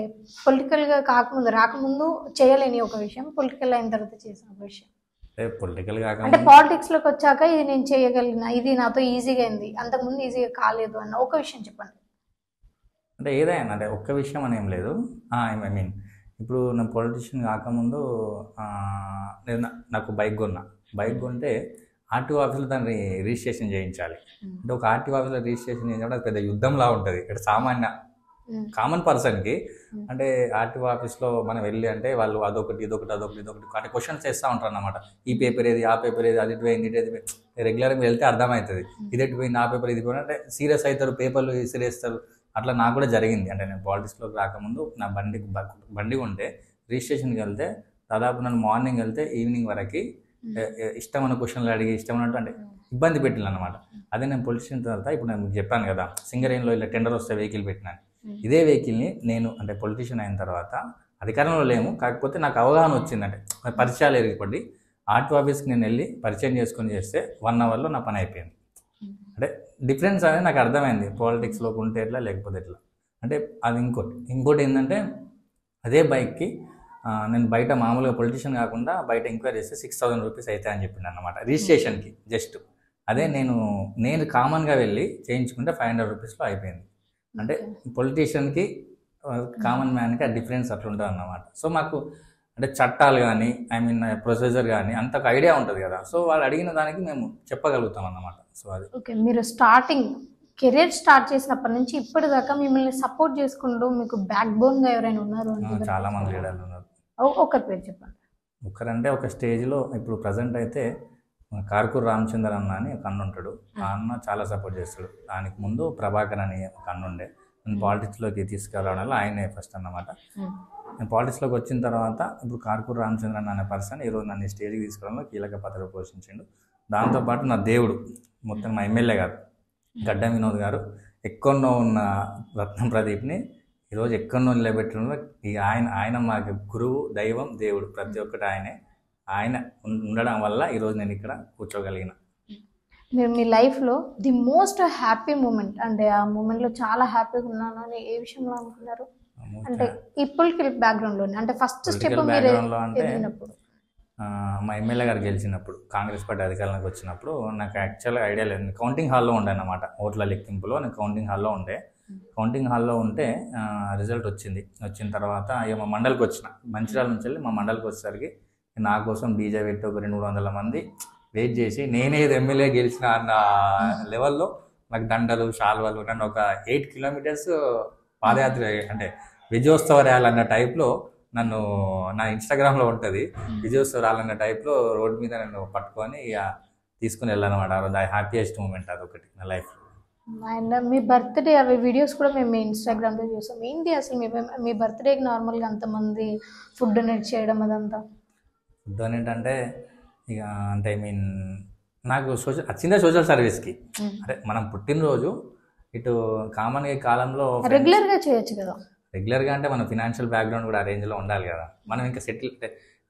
పొలిటికల్గా కాకముందు రాకముందు చేయలేని ఒక విషయం, పొలిటికల్ అయిన తర్వాత చేసిన ఒక విషయం. పొలిటికల్ అంటే పాలిటిక్స్లోకి వచ్చాక ఇది నేను చేయగలిగిన, ఇది నాతో ఈజీగా అయింది, అంతకుముందు ఈజీగా కాలేదు అన్న ఒక విషయం చెప్పండి. అంటే ఏదైనా అంటే ఒక్క విషయం అని ఏం లేదు. ఐ మీన్ ఇప్పుడు నేను పొలిటీషియన్ కాకముందు నేను నాకు బైక్ కొంటే ఆర్టీఓ ఆఫీస్లో దాన్ని రిజిస్ట్రేషన్ చేయించాలి. అంటే ఒక ఆర్టీఓ ఆఫీస్లో రిజిస్ట్రేషన్ చేయించడం పెద్ద యుద్ధంలా ఉంటుంది. ఇక్కడ కామన్ పర్సన్కి అంటే ఆర్టీఓ ఆఫీస్లో మనం వెళ్ళి అంటే వాళ్ళు అదొకటి అంటే క్వశ్చన్స్ చేస్తూ ఉంటారు అన్నమాట. ఈ పేపర్ ఏది, ఆ పేపర్ ఏది, అది పోయింది, ఇది రెగ్యులర్గా వెళ్తే అర్థమవుతుంది. ఇది పోయింది, ఆ పేపర్ ఇది పోయింది అంటే సీరియస్ అవుతారు, పేపర్లు విసిరేస్తారు. అట్లా నాకు కూడా జరిగింది. అంటే నేను పాలిటిక్స్లోకి రాకముందు నా బండి ఉంటే రిజిస్ట్రేషన్కి వెళ్తే దాదాపు నన్ను మార్నింగ్ వెళ్తే ఈవినింగ్ వరకు ఇష్టమైన క్వశ్చన్లు అడిగి ఇష్టమైనట్టు అంటే ఇబ్బంది పెట్టిన అనమాట. అదే నేను పొలిటీషియన్ తర్వాత ఇప్పుడు నేను చెప్పాను కదా, సింగరేణిలో ఇలా టెండర్ వస్తే వెహికల్ పెట్టినాను. ఇదే వెహికల్ని నేను అంటే పొలిటీషియన్ అయిన తర్వాత అధికారంలో లేము, కాకపోతే నాకు అవగాహన వచ్చిందంటే పరిచయాలు ఎరిగిపడి ఆర్టీఓ ఆఫీస్కి నేను వెళ్ళి పరిచయం చేసుకొని చేస్తే 1 అవర్లో నా పని అయిపోయింది. అంటే డిఫరెన్స్ అనేది నాకు అర్థమైంది, పాలిటిక్స్లోకి ఉంటే ఎట్లా లేకపోతే ఎట్లా. అంటే అది ఇంకోటి ఏంటంటే అదే బైక్కి నేను బయట మామూలుగా పొలిటీషియన్ కాకుండా బయట ఎంక్వైరీ చేస్తే 6,000 రూపీస్ అవుతాయి అని చెప్పింది అన్నమాట రిజిస్ట్రేషన్కి. జస్ట్ అదే నేను కామన్గా వెళ్ళి చేయించుకుంటే 500 రూపీస్లో అయిపోయింది. అంటే పొలిటీషియన్కి కామన్ మ్యాన్కి ఆ డిఫరెన్స్ అట్లా ఉంటుంది అన్నమాట. సో మాకు అంటే చట్టాలు కానీ ఐ మీన్ ప్రొసీజర్ కానీ అంత ఒక ఐడియా ఉంటుంది కదా, సో వాళ్ళు అడిగిన దానికి మేము చెప్పగలుగుతాం అన్నమాట. సో అది ఓకే. మీరు స్టార్టింగ్ కెరీర్ స్టార్ట్ చేసినప్పటి నుంచి ఇప్పటిదాకా మిమ్మల్ని సపోర్ట్ చేసుకుంటూ మీకు బ్యాక్ బోన్గా ఎవరైనా ఉన్నారు అంటే చాలా మంది లీడర్లు ఉన్నారు. ఒకరి పేరు చెప్పండి. ఒకరంటే ఒక స్టేజ్లో ఇప్పుడు ప్రజెంట్ అయితే కార్కూర్ రామచంద్ర అన్న అని ఒక అన్న ఉంటాడు. ఆ అన్న చాలా సపోర్ట్ చేస్తాడు. దానికి ముందు ప్రభాకర్ అని ఒక అన్న ఉండే, నేను పాలిటిక్స్లోకి తీసుకురావడం వల్ల ఆయనే ఫస్ట్ అన్నమాట. నేను పాలిటిక్స్లోకి వచ్చిన తర్వాత ఇప్పుడు కార్కూర్ రామచంద్రన్ అనే పర్సన్ ఈరోజు నన్ను స్టేజ్కి తీసుకోవడంలో కీలక పాత్ర పోషించిండు. దాంతోపాటు నా దేవుడు మొత్తం మా ఎమ్మెల్యే గారు గడ్డం వినోద్ గారు ఎక్కడో ఉన్న రత్నం ప్రదీప్ని ఈరోజు ఎక్కడో నిలబెట్టడంలో ఆయన మాకు గురువు, దైవం, దేవుడు ప్రతి ఒక్కటి ఆయన ఉండడం వల్ల ఈరోజు నేను ఇక్కడ కూర్చోగలిగిన. మీరు మీ లైఫ్లో ది మోస్ట్ హ్యాపీ మూమెంట్ అంటే ఆ మూమెంట్లో చాలా హ్యాపీగా ఉన్నాను అని ఏ విషయంలో అనుకున్నారు? అంటే ఈ పొలిటికల్ బ్యాక్గ్రౌండ్లోనే అంటే ఫస్ట్ స్టెప్ మీరు ఎదిగినప్పుడు మా ఎమ్మెల్యే గారు గెలిచినప్పుడు కాంగ్రెస్ పార్టీ అధికారంలోకి వచ్చినప్పుడు నాకు యాక్చువల్గా ఐడియా లేదు. కౌంటింగ్ హాల్లో ఉండే అన్నమాట. ఓట్ల లెక్కింపులో నేను కౌంటింగ్ హాల్లో ఉండే. కౌంటింగ్ హాల్లో ఉంటే రిజల్ట్ వచ్చిన తర్వాత మా మండలికి వచ్చిన, మంచిర్యాల నుంచి వెళ్ళి మా మండలికి వచ్చేసరికి నా కోసం డీజే పెట్టి ఒక 200-300 మంది వెయిట్ చేసి నేనే ఎమ్మెల్యే గెలిచిన అన్న లెవెల్లో నాకు దండలు, శాల్వలు, నన్ను ఒక 8 కిలోమీటర్స్ పాదయాత్ర అంటే విజయోత్సవ ర్యాలీ అన్న టైప్లో నన్ను నా ఇన్స్టాగ్రామ్లో ఉంటుంది. విజయోత్సవ ర్యాలీ అన్న టైప్లో రోడ్డు మీద నన్ను పట్టుకొని ఇక తీసుకుని వెళ్ళానమాట. ఆ రోజు హ్యాపీయెస్ట్ మూమెంట్ అదొకటి నా లైఫ్లో. అండ్ మీ బర్త్డే అవి వీడియోస్ కూడా మేము మీ ఇన్స్టాగ్రామ్లో చూసాం. ఏంటి అసలు మీ బర్త్డేకి నార్మల్గా అంతమంది ఫుడ్ డొనేట్ చేయడం అదంతా? ఫుడ్ డొనేట్ అంటే ఇక అంటే ఐ మీన్ నాకు వచ్చిందే సోషల్ సర్వీస్కి. అంటే మనం పుట్టినరోజు ఇటు కామన్గా ఈ కాలంలో రెగ్యులర్గా చేయొచ్చు కదా. రెగ్యులర్గా అంటే మన ఫినాన్షియల్ బ్యాక్గ్రౌండ్ కూడా ఆ రేంజ్లో ఉండాలి కదా. మనం ఇంకా సెటిల్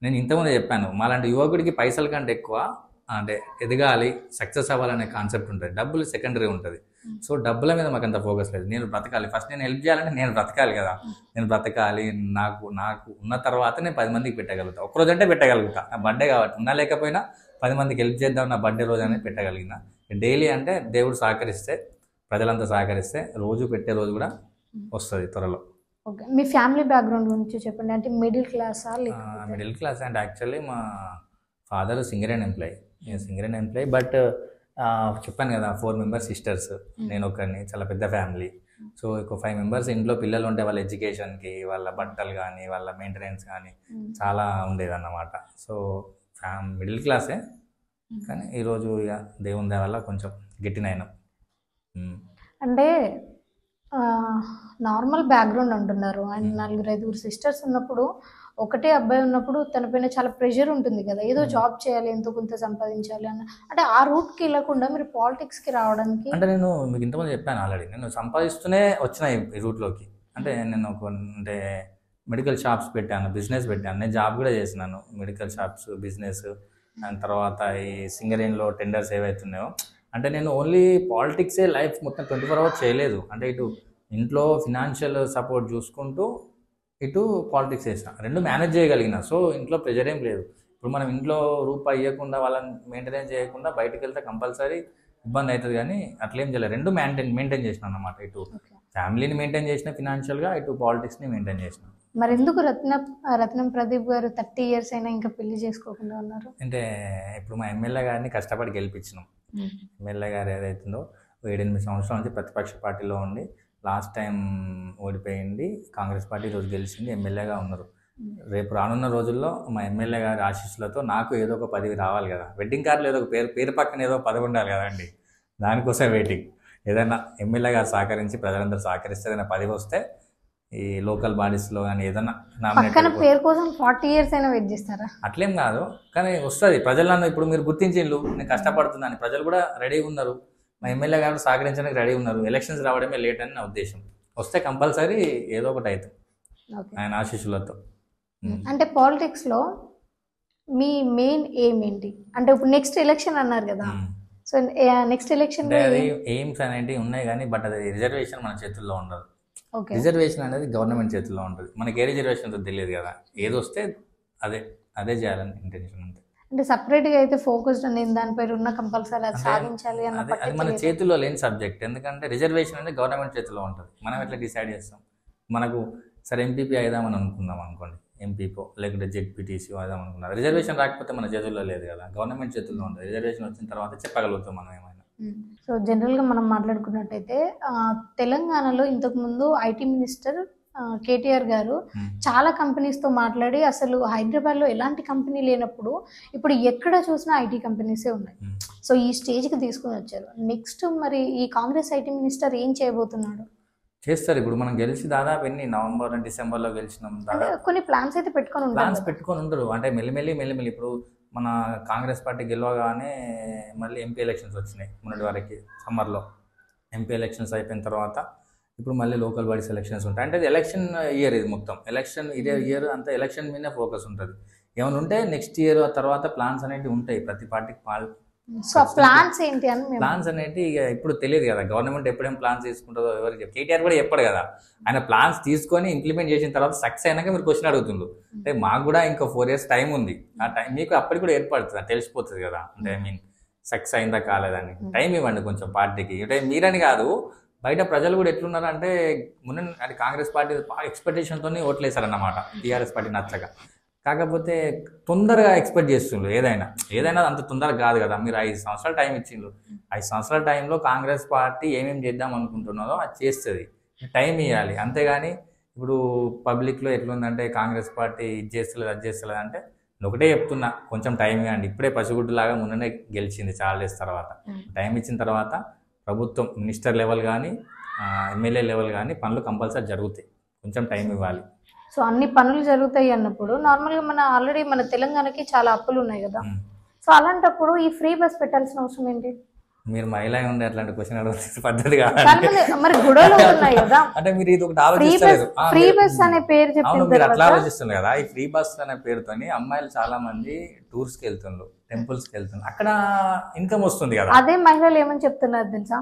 నేను ఇంతకుముందు చెప్పాను, మాలాంటి యువకుడికి పైసల కంటే ఎక్కువ అంటే ఎదగాలి, సక్సెస్ అవ్వాలనే కాన్సెప్ట్ ఉంటుంది. డబ్బులు సెకండరీ ఉంటుంది. సో డబ్బుల మీద మాకు అంత ఫోకస్ లేదు. నేను బ్రతకాలి, ఫస్ట్ నేను హెల్ప్ చేయాలంటే నేను బ్రతకాలి కదా. నేను బ్రతకాలి, నాకు ఉన్న తర్వాత నేను 10 మందికి పెట్టగలుగుతా. ఒక్కరోజు అంటే పెట్టగలుగుతా, నా బర్త్డే కాబట్టి. ఉన్నా లేకపోయినా 10 మందికి హెల్ప్ చేద్దాం నా బర్త్డే రోజు అనేది పెట్టగలిగిన. డైలీ అంటే దేవుడు సహకరిస్తే, ప్రజలంతా సహకరిస్తే రోజు పెట్టే రోజు కూడా వస్తుంది త్వరలో. ఓకే, మీ ఫ్యామిలీ బ్యాక్గ్రౌండ్ గురించి చెప్పండి. అంటే మిడిల్ క్లాసా? మిడిల్ క్లాస్ అంటే యాక్చువల్లీ మా ఫాదర్ సింగరేన్ ఎంప్లాయీ. బట్ చెప్పాను కదా 4 మెంబర్స్ సిస్టర్స్, నేను ఒకరిని, చాలా పెద్ద ఫ్యామిలీ. సో ఒక 5 మెంబర్స్ ఇంట్లో పిల్లలు ఉంటే వాళ్ళ ఎడ్యుకేషన్కి, వాళ్ళ బట్టలు కానీ, వాళ్ళ మెయింటెనెన్స్ కానీ చాలా ఉండేదన్నమాట. సో మిడిల్ క్లాసే, కానీ ఈరోజు ఇక దేవుని దయ వల్ల కొంచెం గట్టినైనా. అంటే నార్మల్ బ్యాక్గ్రౌండ్ అంటున్నారు. అండ్ 4-5 సిస్టర్స్ ఉన్నప్పుడు, ఒకటే అబ్బాయి ఉన్నప్పుడు తన పైన చాలా ప్రెషర్ ఉంటుంది కదా, ఏదో జాబ్ చేయాలి, ఎంతో కొంత సంపాదించాలి అన్న. అంటే ఆ రూట్కి వెళ్ళకుండా మీరు పాలిటిక్స్కి రావడానికి అంటే నేను మీకు ఇంతకుముందు చెప్పాను ఆల్రెడీ, నేను సంపాదిస్తూనే వచ్చిన ఈ రూట్లోకి. అంటే నేను అంటే మెడికల్ షాప్స్ పెట్టాను, బిజినెస్ పెట్టాను, నేను జాబ్ కూడా చేసినాను, మెడికల్ షాప్స్, బిజినెస్. దాని తర్వాత ఈ సింగరేన్లో టెండర్స్ ఏవైతున్నాయో. అంటే నేను ఓన్లీ పాలిటిక్సే లైఫ్ మొత్తం 24 hours చేయలేదు. అంటే ఇటు ఇంట్లో ఫినాన్షియల్ సపోర్ట్ చూసుకుంటూ ఇటు పాలిటిక్స్ చేసిన, 2 మేనేజ్ చేయగలిగిన. సో ఇంట్లో ప్రెజర్ ఏం లేదు. ఇప్పుడు మనం ఇంట్లో రూపాయి ఇవ్వకుండా, వాళ్ళని మెయింటెనెన్స్ చేయకుండా బయటకు వెళ్తే కంపల్సరీ ఇబ్బంది అవుతుంది. కానీ అట్లేం చేయలేదు, 2 మెయింటైన్ చేసిన అన్నమాట. ఇటు ఫ్యామిలీని మెయింటైన్ చేసిన ఫినాన్షియల్గా, ఇటు పాలిటిక్స్ని మెయింటైన్ చేసిన. మరి ఎందుకు రత్నం ప్రదీప్ గారు 30 years అయినా ఇంకా పెళ్లి చేసుకోకుండా ఉన్నారు? అంటే ఇప్పుడు మా ఎమ్మెల్యే గారిని కష్టపడి గెలిపించినాం. ఎమ్మెల్యే గారు ఏదైతుందో 7-8 సంవత్సరాల నుంచి ప్రతిపక్ష పార్టీలో ఉండి లాస్ట్ టైం ఓడిపోయింది కాంగ్రెస్ పార్టీ, ఈరోజు గెలిచింది, ఎమ్మెల్యేగా ఉన్నారు. రేపు రానున్న రోజుల్లో మా ఎమ్మెల్యే గారి ఆశీస్సులతో నాకు ఏదో ఒక పదవి రావాలి కదా. వెడ్డింగ్ కార్డులో ఏదో ఒక పేరు పక్కన ఏదో పదవి ఉండాలి కదండి. దానికోసం వెయిటింగ్. ఏదైనా ఎమ్మెల్యే గారు సహకరించి, ప్రజలందరూ సహకరిస్తే ఏదైనా పదవి వస్తే ఈ లోకల్ బాడీస్లో కానీ ఏదైనా పేరు కోసం 40 years అయినా వెయిట్ చేస్తారా? అట్లేం కాదు, కానీ వస్తుంది. ప్రజలను ఇప్పుడు మీరు గుర్తించిండ్రు, నేను కష్టపడుతున్నాను, ప్రజలు కూడా రెడీగా ఉన్నారు, మా ఎమ్మెల్యే గారు సహకరించడానికి రెడీ ఉన్నారు. ఎలక్షన్స్ రావడమే లేట్ అని నా ఉద్దేశం. వస్తే కంపల్సరీ ఏదో ఒకటి అవుతుంది ఆయన ఆశీస్సులతో. అంటే పాలిటిక్స్లో మీ మెయిన్ ఎయిమ్ ఏంటి? అంటే ఇప్పుడు నెక్స్ట్ ఎలక్షన్ అన్నారు కదా, సో నెక్స్ట్ ఎలక్షన్ ఎయిమ్స్ అనేవి ఉన్నాయి కానీ, బట్ అది రిజర్వేషన్ మన చేతుల్లో ఉండదు. రిజర్వేషన్ అనేది గవర్నమెంట్ చేతుల్లో ఉంటుంది. మనకి ఏ రిజర్వేషన్ తెలియదు కదా, ఏది వస్తే అదే చేయాలని ఇంటెన్షన్ ఉంది. అంటే సపరేట్గా అయితే ఫోకస్డ్ అనేది దానిపై ఉన్న కంపల్సరీ అది సాధించాలి అన్న. అది మన చేతుల్లో లేని సబ్జెక్ట్. ఎందుకంటే రిజర్వేషన్ అనేది గవర్నమెంట్ చేతిలో ఉంటుంది. మనం ఎట్లా డిసైడ్ చేస్తాం? మనకు సరే ఎంపీపీ అయిదామని అనుకుందాం అనుకోండి, ఎంపీపో లేకుంటే జెడ్పీటీసీ అయిదాం అనుకున్నారు. రిజర్వేషన్ రాకపోతే మన చేతుల్లో లేదు కదా, గవర్నమెంట్ చేతుల్లో ఉంటుంది. రిజర్వేషన్ వచ్చిన తర్వాత చెప్పగలుగుతాం మనం ఏమైనా. సో జనరల్గా మనం మాట్లాడుకున్నట్టయితే తెలంగాణలో ఇంతకుముందు ఐటీ మినిస్టర్ కేటీఆర్ గారు చాలా కంపెనీస్తో మాట్లాడి అసలు హైదరాబాద్లో ఎలాంటి కంపెనీ లేనప్పుడు ఇప్పుడు ఎక్కడ చూసినా ఐటీ కంపెనీసే ఉన్నాయి. సో ఈ స్టేజ్కి తీసుకుని వచ్చారు. నెక్స్ట్ మరి ఈ కాంగ్రెస్ ఐటీ మినిస్టర్ ఏం చేయబోతున్నాడు? చేస్తారు. ఇప్పుడు మనం గెలిచి దాదాపు నవంబర్ డిసెంబర్లో గెలిచినాం. కొన్ని ప్లాన్స్ అయితే పెట్టుకొని ఉంటారు. అంటే మెల్లిమెల్లి ఇప్పుడు మన కాంగ్రెస్ పార్టీ గెలవగానే మళ్ళీ ఎంపీ ఎలక్షన్స్ వచ్చినాయి. మొన్నటి వరకు సమ్మర్లో ఎంపీ ఎలక్షన్స్ అయిపోయిన తర్వాత ఇప్పుడు మళ్ళీ లోకల్ బాడీస్ ఎలక్షన్స్ ఉంటాయి. అంటే ఎలక్షన్ ఇయర్ ఇది మొత్తం ఇదే ఇయర్ అంతా ఎలక్షన్ మీదే ఫోకస్ ఉంటుంది. ఏమైనా ఉంటే నెక్స్ట్ ఇయర్ తర్వాత ప్లాన్స్ అనేవి ఉంటాయి ప్రతి పార్టీకి. సో ప్లాన్స్ ఏంటి అని ప్లాన్స్ అనేవి ఇక ఇప్పుడు తెలియదు కదా, గవర్నమెంట్ ఎప్పుడేం ప్లాన్స్ తీసుకుంటుందో ఎవరికి. కేటీఆర్ కూడా చెప్పాడు కదా, ఆయన ప్లాన్స్ తీసుకొని ఇంప్లిమెంట్ చేసిన తర్వాత సక్సెస్ అయినాక మీరు క్వశ్చన్ అడుగుతుండ్రు. అంటే మాకు కూడా ఇంకా 4 years టైం ఉంది. ఆ టైం మీకు అప్పటికి కూడా ఏర్పడుతుంది, తెలిసిపోతుంది కదా. అంటే సక్సెస్ అయిందా కాలేదని టైం ఇవ్వండి కొంచెం పార్టీకి. అంటే మీరని కాదు, బయట ప్రజలు కూడా ఎట్లున్నారు అంటే మొన్న అది కాంగ్రెస్ పార్టీ ఎక్స్పెక్టేషన్తో ఓట్లేశారన్నమాట. టీఆర్ఎస్ పార్టీ నచ్చక. కాకపోతే తొందరగా ఎక్స్పెక్ట్ చేస్తుండ్రు. ఏదైనా అంత తొందరగా కాదు కదా. మీరు 5 సంవత్సరాలు టైం ఇచ్చిండ్రు. 5 సంవత్సరాల టైంలో కాంగ్రెస్ పార్టీ ఏమేమి చేద్దాం అనుకుంటున్నారో అది చేస్తుంది. టైం ఇవ్వాలి. అంతేగాని ఇప్పుడు పబ్లిక్లో ఎట్లుందంటే కాంగ్రెస్ పార్టీ ఇది చేస్తలేదు అది చేస్తలేదు అంటే ఒకటే చెప్తున్నా, కొంచెం టైం ఇవ్వండి. ఇప్పుడే పసిగుడ్డులాగా మొన్ననే గెలిచింది చాలా డేస్ తర్వాత. టైం ఇచ్చిన తర్వాత ప్రభుత్వం మినిస్టర్ లెవెల్ కానీ ఎమ్మెల్యే లెవెల్ కానీ పనులు కంపల్సరీ జరుగుతాయి. కొంచెం టైం ఇవ్వాలి. సో అన్ని పనులు జరుగుతాయి అన్నప్పుడు నార్మల్గా ఆల్రెడీ మన తెలంగాణకి చాలా అప్పులు ఉన్నాయి కదా. సో అలాంటప్పుడు ఈ ఫ్రీ బస్ పెట్టాల్సిన అవసరం ఏంటి? మీరు మహిళ ఉండే అట్లాంటి క్వశ్చన్ అడుగుతుంది పద్ధతి కాదు. మరి గొడవలు ఉన్నాయి కదా. అంటే మీరు ఇది ఒకటి ఆలోచిస్తలేదు. ఫ్రీ బస్ అనే పేరు మీరు అట్లా ఆలోచిస్తున్నారు కదా. ఈ ఫ్రీ బస్ అనే పేరుతోని అమ్మాయిలు చాలా మంది టూర్స్కి వెళ్తున్నారు, టెంపుల్స్కి వెళ్తున్నారు. అక్కడ ఇన్కమ్ వస్తుంది కదా. అదే మహిళలు ఏమని చెప్తున్నారు తెలుసా?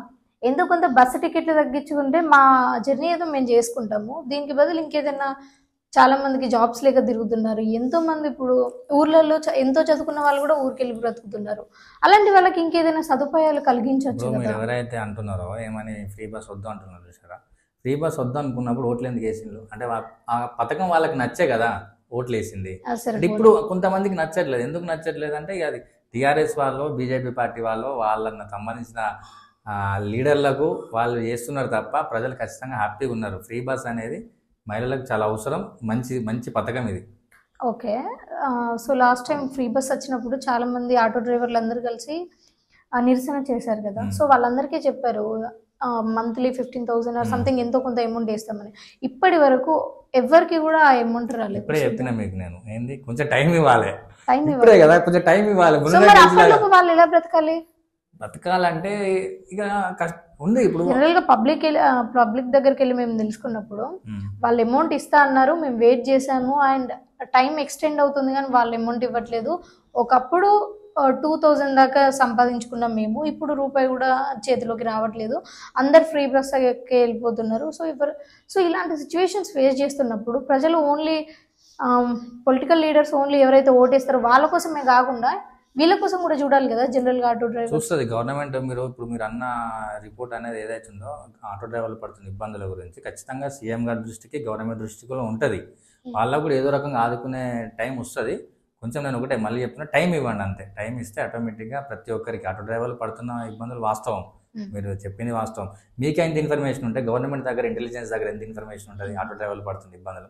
ఎంతో కొంత బస్సు టికెట్లు తగ్గించుకుంటే మా జర్నీ ఏదో మేము చేసుకుంటాము, దీనికి బదులు ఇంకేదైనా. చాలా మందికి జాబ్స్ లేక తిరుగుతున్నారు. ఎంతో మంది ఇప్పుడు ఊర్లలో ఎంతో చదువుకున్న వాళ్ళు కూడా ఊరికెళ్ళి బ్రతుకుతున్నారు. అలాంటి వాళ్ళకి ఇంకేదైనా సదుపాయాలు కలిగించవచ్చు. మీరు ఎవరైతే అంటున్నారో ఏమని ఫ్రీ బస్ వద్దు అంటున్నారు చూసారా, ఫ్రీ బస్ వద్దు అనుకున్నప్పుడు ఓట్లు ఎందుకు వేసిండ్రు? అంటే ఆ పథకం వాళ్ళకి నచ్చే కదా ఓట్లు వేసింది. ఇప్పుడు కొంతమందికి నచ్చట్లేదు. ఎందుకు నచ్చట్లేదు అంటే అది టీఆర్ఎస్ వాళ్ళు, బీజేపీ పార్టీ వాళ్ళు, వాళ్ళకి సంబంధించిన లీడర్లకు వాళ్ళు చేస్తున్నారు తప్ప ప్రజలు ఖచ్చితంగా హ్యాపీగా ఉన్నారు. ఫ్రీ బస్ అనేది మహిళలకు చాలా అవసరం. మంచి పథకం ఇది. Okay. So last time free bus వచ్చినప్పుడు చాలా మంది ఆటో డ్రైవర్లు అందరూ కలిసి నిరసన చేశారు కదా. సో వాళ్ళందరికీ చెప్పారు మంత్లీ 15,000 సంథింగ్ ఎంతో కొంత అమౌంట్ వేస్తామని. ఇప్పటి వరకు ఎవరికి కూడా ఆ అమౌంట్ రాలేదు. ఇప్పుడే చెప్తున్నా మీకు నేను, ఏంది కొంచెం టైం ఇవ్వాలి. ఇప్పుడే కదా కొంచెం టైం ఇవ్వాలి. వాళ్ళు ఎలా బ్రతకాలంటే ఇక ఉంది. ఇప్పుడు జనరల్ గా పబ్లిక్ దగ్గరికి వెళ్ళి మేము తెలుసుకున్నప్పుడు వాళ్ళు అమౌంట్ ఇస్తా అన్నారు, మేము వెయిట్ చేసాము అండ్ టైం ఎక్స్టెండ్ అవుతుంది కానీ వాళ్ళు అమౌంట్ ఇవ్వట్లేదు. ఒకప్పుడు 2,000 దాకా సంపాదించుకున్నాం మేము, ఇప్పుడు రూపాయి కూడా చేతిలోకి రావట్లేదు, అందరు ఫ్రీ బస్ ఎక్కి వెళ్ళిపోతున్నారు. సో ఇలాంటి సిచ్యువేషన్స్ ఫేస్ చేస్తున్నప్పుడు ప్రజలు ఓన్లీ పొలిటికల్ లీడర్స్ ఓన్లీ ఎవరైతే ఓటేస్తారో వాళ్ళ కోసమే కాకుండా వీళ్ళ కోసం కూడా చూడాలి కదా. జనరల్ గా ఆటో డ్రైవర్ చూస్తుంది గవర్నమెంట్. మీరు అన్న రిపోర్ట్ అనేది ఏదైతే ఉందో ఆటో డ్రైవర్లు పడుతున్న ఇబ్బందుల గురించి ఖచ్చితంగా సీఎం గారి దృష్టికి గవర్నమెంట్ దృష్టికి కూడా ఉంటుంది. వాళ్ళకు కూడా ఏదో రకంగా ఆదుకునే టైం వస్తుంది. కొంచెం నేను ఒకటే మళ్ళీ చెప్తున్నా, టైం ఇవ్వండి అంతే. టైం ఇస్తే ఆటోమేటిక్గా ప్రతి ఒక్కరికి ఆటో డ్రైవర్లు పడుతున్న ఇబ్బందులు వాస్తవం, మీరు చెప్పింది వాస్తవం. మీకు ఎంత ఇన్ఫర్మేషన్ ఉంటే గవర్నమెంట్ దగ్గర ఇంటెలిజెన్స్ దగ్గర ఎంత ఇన్ఫర్మేషన్ ఉంటుంది ఆటో డ్రైవర్లు పడుతున్న ఇబ్బందులు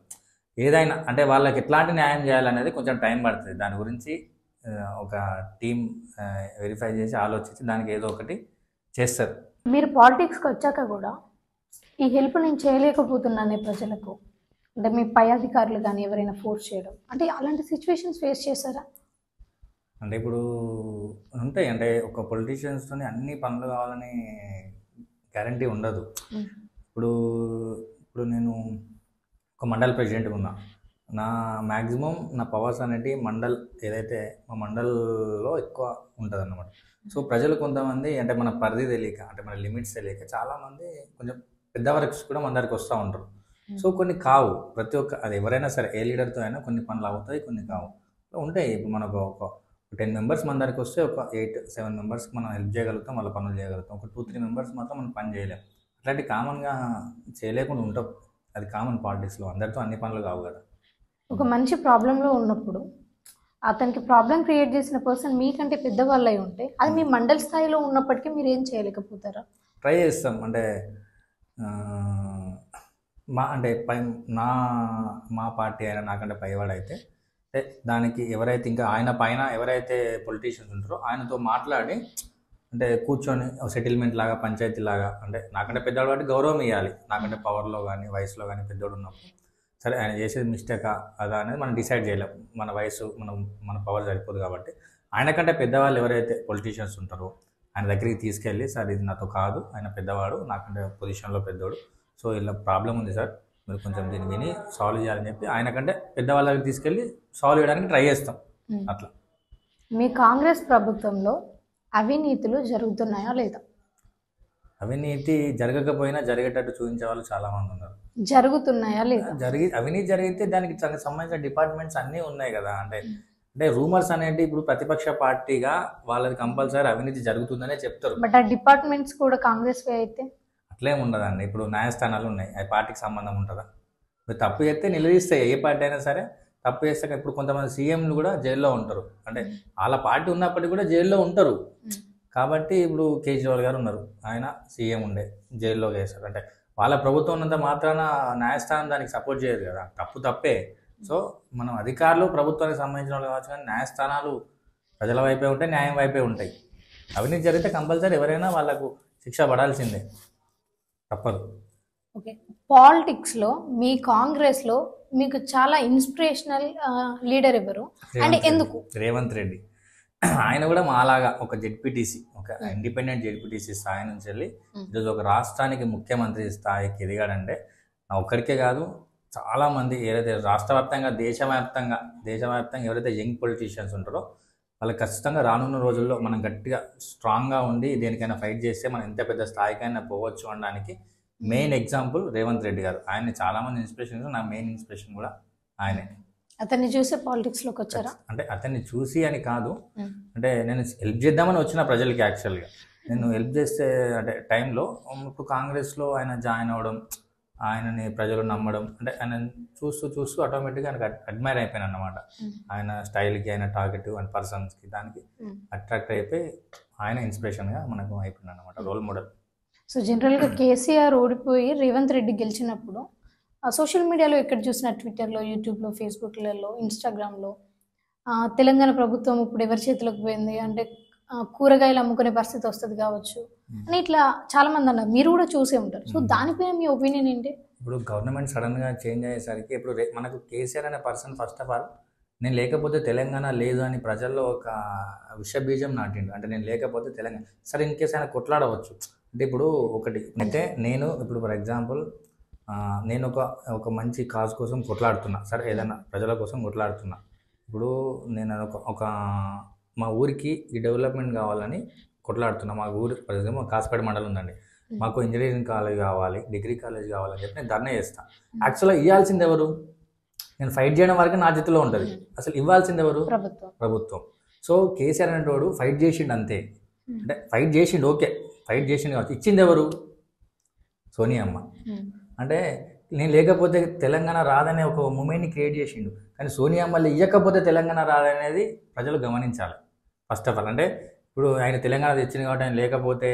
ఏదైనా, అంటే వాళ్ళకి ఎట్లాంటి న్యాయం చేయాలనేది కొంచెం టైం పడుతుంది. దాని గురించి ఒక టీం వెరిఫై చేసి ఆలోచించి దానికి ఏదో ఒకటి చేస్తారు. మీరు పాలిటిక్స్కి వచ్చాక కూడా ఈ హెల్ప్ నేను చేయలేకపోతున్నానే ప్రజలకు అంటే మీ పై అధికారులు కానీ ఎవరైనా ఫోర్స్ చేయడం అంటే అలాంటి సిచ్యువేషన్స్ ఫేస్ చేశారా? అంటే ఇప్పుడు ఉంటాయి. అంటే ఒక పొలిటీషియన్స్తో అన్ని పనులు కావాలని గ్యారంటీ ఉండదు. ఇప్పుడు నేను ఒక మండల్ ప్రెసిడెంట్గా ఉన్నా. నా మ్యాక్సిమం నా పవర్స్ అనేవి మండల్ ఏదైతే మా మండల్లో ఎక్కువ ఉంటుంది అన్నమాట. సో ప్రజలు కొంతమంది అంటే మన పరిధి తెలియక అంటే మన లిమిట్స్ తెలియక చాలామంది కొంచెం పెద్ద వర్క్స్ కూడా మన దగ్గరికి వస్తూ ఉంటారు. సో కొన్ని కావు. ప్రతి ఒక్క అది ఎవరైనా సరే ఏ లీడర్తో అయినా కొన్ని పనులు అవుతాయి, కొన్ని కావు ఉంటాయి. ఇప్పుడు మనకు ఒక 10 members మన దగ్గరికి వస్తే ఒక 8-7 members మనం హెల్ప్ చేయగలుగుతాం, వాళ్ళ పనులు చేయగలుగుతాం. ఒక 2-3 members మాత్రం మనం పని చేయలేం. అట్లాంటి కామన్గా చేయలేకుండా ఉంటాం. అది కామన్ పాలిటిక్స్లో, అందరితో అన్ని పనులు కావు కదా. ఒక మంచి ప్రాబ్లంలో ఉన్నప్పుడు అతనికి ప్రాబ్లం క్రియేట్ చేసిన పర్సన్ మీకంటే పెద్దవాళ్ళు అయి ఉంటే అది మీ మండల స్థాయిలో ఉన్నప్పటికీ మీరు ఏం చేయలేకపోతారా? ట్రై చేస్తాం. అంటే అంటే నా మా పార్టీ అయినా నాకంటే పైవాడైతే అంటే దానికి ఎవరైతే ఇంకా ఆయన పైన ఎవరైతే పొలిటీషియన్స్ ఉంటారో ఆయనతో మాట్లాడి అంటే కూర్చొని సెటిల్మెంట్ లాగా పంచాయతీ లాగా అంటే నాకంటే పెద్దవాడు కాబట్టి గౌరవం ఇవ్వాలి. నాకంటే పవర్లో కానీ వయసులో కానీ పెద్దోడు ఉన్నప్పుడు సరే ఆయన చేసేది మిస్టేకా అదా అనేది మనం డిసైడ్ చేయలేం. మన వయసు మన పవర్ సరిపోదు కాబట్టి ఆయనకంటే పెద్దవాళ్ళు ఎవరైతే పొలిటీషియన్స్ ఉంటారో ఆయన దగ్గరికి తీసుకెళ్ళి సార్ ఇది నాతో కాదు, ఆయన పెద్దవాడు నాకంటే పొజిషన్లో పెద్దోడు, సో ఇలా ప్రాబ్లం ఉంది సార్ మీరు కొంచెం దీన్ని విని సాల్వ్ చేయాలని చెప్పి ఆయనకంటే పెద్దవాళ్ళ దగ్గరికి తీసుకెళ్ళి సాల్వ్ చేయడానికి ట్రై చేస్తాం. అట్లా మీ కాంగ్రెస్ ప్రభుత్వంలో అవినీతులు జరుగుతున్నాయా లేదా? అవినీతి జరగకపోయినా జరిగేటట్టు చూపించే వాళ్ళు చాలా మంది ఉన్నారు. జరుగుతున్నాయా లేదా? అవినీతి జరిగితే దానికి సంబంధించిన డిపార్ట్మెంట్స్ అన్నీ ఉన్నాయి కదా. అంటే రూమర్స్ అనేవి ఇప్పుడు ప్రతిపక్ష పార్టీగా వాళ్ళది కంపల్సరీ అవినీతి జరుగుతుందనే చెప్తారు. బట్ ఆ డిపార్ట్మెంట్స్ కూడా కాంగ్రెస్ అయితే అట్లేం ఉండదండి. ఇప్పుడు న్యాయస్థానాలు ఉన్నాయి, ఆ పార్టీకి సంబంధం ఉంటుందా? మీరు తప్పు చేస్తే నిలదీస్తాయి, ఏ పార్టీ అయినా సరే తప్పు చేస్తే. ఇప్పుడు కొంతమంది సీఎంలు కూడా జైల్లో ఉంటారు, అంటే వాళ్ళ పార్టీ ఉన్నప్పటికీ కూడా జైల్లో ఉంటారు. కాబట్టి ఇప్పుడు కేజ్రీవాల్ గారు ఉన్నారు, ఆయన సీఎం ఉండే జైల్లో వేశారు. అంటే వాళ్ళ ప్రభుత్వం ఉన్నంత మాత్రాన న్యాయస్థానం దానికి సపోర్ట్ చేయదు కదా, తప్పే. సో మనం అధికారులు ప్రభుత్వానికి సంబంధించిన వాళ్ళు కావచ్చు, కానీ న్యాయస్థానాలు ప్రజల వైపే ఉంటాయి, న్యాయం వైపే ఉంటాయి. అవినీతి జరిగితే కంపల్సరీ ఎవరైనా వాళ్ళకు శిక్ష పడాల్సిందే, తప్పదు. ఓకే, పాలిటిక్స్లో మీ కాంగ్రెస్లో మీకు చాలా ఇన్స్పిరేషనల్ లీడర్ ఎవరు అంటే ఎందుకు? రేవంత్ రెడ్డి. ఆయన కూడా మాలాగా ఒక జెడ్పీటీసీ, ఒక ఇండిపెండెంట్ జెడ్పీటీసీ స్థాయి నుంచి వెళ్ళి ఈరోజు ఒక రాష్ట్రానికి ముఖ్యమంత్రి స్థాయికి ఎదిగాడంటే నా ఒక్కరికే కాదు, చాలామంది ఏదైతే రాష్ట్ర వ్యాప్తంగా దేశవ్యాప్తంగా ఎవరైతే యంగ్ పొలిటీషియన్స్ ఉంటారో వాళ్ళకి ఖచ్చితంగా రానున్న రోజుల్లో మనం గట్టిగా స్ట్రాంగ్గా ఉండి దేనికైనా ఫైట్ చేస్తే మనం ఎంత పెద్ద స్థాయికైనా పోవచ్చు అనడానికి మెయిన్ ఎగ్జాంపుల్ రేవంత్ రెడ్డి గారు. ఆయన చాలామంది ఇన్స్పిరేషన్, నా మెయిన్ ఇన్స్పిరేషన్ కూడా ఆయనే. అతన్ని చూసి పాలిటిక్స్లోకి వచ్చారా? అంటే అతన్ని చూసి అని కాదు, అంటే నేను హెల్ప్ చేద్దామని వచ్చిన ప్రజలకి. యాక్చువల్గా నేను హెల్ప్ చేసే అంటే టైంలో ఇప్పుడు కాంగ్రెస్లో ఆయన జాయిన్ అవ్వడం, ఆయనని ప్రజలు నమ్మడం, అంటే ఆయన చూస్తూ ఆటోమేటిక్గా ఆయనకు అడ్మైర్ అయిపోయాను అన్నమాట. ఆయన స్టైల్కి, ఆయన టార్గెటివ్ అండ్ పర్సన్స్కి దానికి అట్రాక్ట్ అయిపోయి ఆయన ఇన్స్పిరేషన్గా మనకు అయిపోయింది అన్నమాట, రోల్ మోడల్. సో జనరల్గా కేసీఆర్ ఓడిపోయి రేవంత్ రెడ్డి గెలిచినప్పుడు సోషల్ మీడియాలో ఎక్కడ చూసిన ట్విట్టర్లో, యూట్యూబ్లో, ఫేస్బుక్లలో, ఇన్స్టాగ్రామ్లో తెలంగాణ ప్రభుత్వం ఇప్పుడు ఎవరి చేతిలోకి పోయింది అంటే కూరగాయలు అమ్ముకునే పరిస్థితి వస్తుంది కావచ్చు అని ఇట్లా చాలా మంది అన్నారు, మీరు కూడా చూసే ఉంటారు. సో దానిపైన మీ ఒపీనియన్ ఏంటి? ఇప్పుడు గవర్నమెంట్ సడన్గా చేంజ్ అయ్యేసరికి ఇప్పుడు మనకు కేసీఆర్ అనే పర్సన్ ఫస్ట్ ఆఫ్ ఆల్ నేను లేకపోతే తెలంగాణ లేదు అని ప్రజల్లో ఒక విషబీజం నాటిండు. అంటే నేను లేకపోతే తెలంగాణ సరే ఇన్ కేసు ఆయన కొట్లాడవచ్చు. అంటే ఇప్పుడు ఒకటి అయితే నేను ఇప్పుడు ఫర్ ఎగ్జాంపుల్ నేను ఒక మంచి కాజ్ కోసం కొట్లాడుతున్నా, సరే ఏదైనా ప్రజల కోసం కొట్లాడుతున్నా. ఇప్పుడు నేను ఒక మా ఊరికి ఈ డెవలప్మెంట్ కావాలని కొట్లాడుతున్నా. మా ఊరు ఫర్ ఎగ్జాంపుల్ కాస్పేట మండలం ఉందండి, మాకు ఇంజనీరింగ్ కాలేజ్ కావాలి, డిగ్రీ కాలేజ్ కావాలని చెప్పి నేను ధర్నా చేస్తాను. యాక్చువల్గా ఇవ్వాల్సింది ఎవరు? నేను ఫైట్ చేయడం వరకు నా చేతిలో ఉంటుంది, అసలు ఇవ్వాల్సింది ఎవరు? ప్రభుత్వం. సో కేసీఆర్ అనేటోడు ఫైట్ చేసిండు అంతే, అంటే ఫైట్ చేసిండు, ఓకే ఫైట్ చేసిండు కావచ్చు, ఇచ్చింది ఎవరు? సోనియమ్మ. అంటే నేను లేకపోతే తెలంగాణ రాదనే ఒక మూమెంట్ని క్రియేట్ చేసిండు, కానీ సోనియమ్మలు ఇవ్వకపోతే తెలంగాణ రాదనేది ప్రజలు గమనించాలి ఫస్ట్ ఆఫ్ ఆల్. అంటే ఇప్పుడు ఆయన తెలంగాణ తెచ్చింది కాబట్టి ఆయన లేకపోతే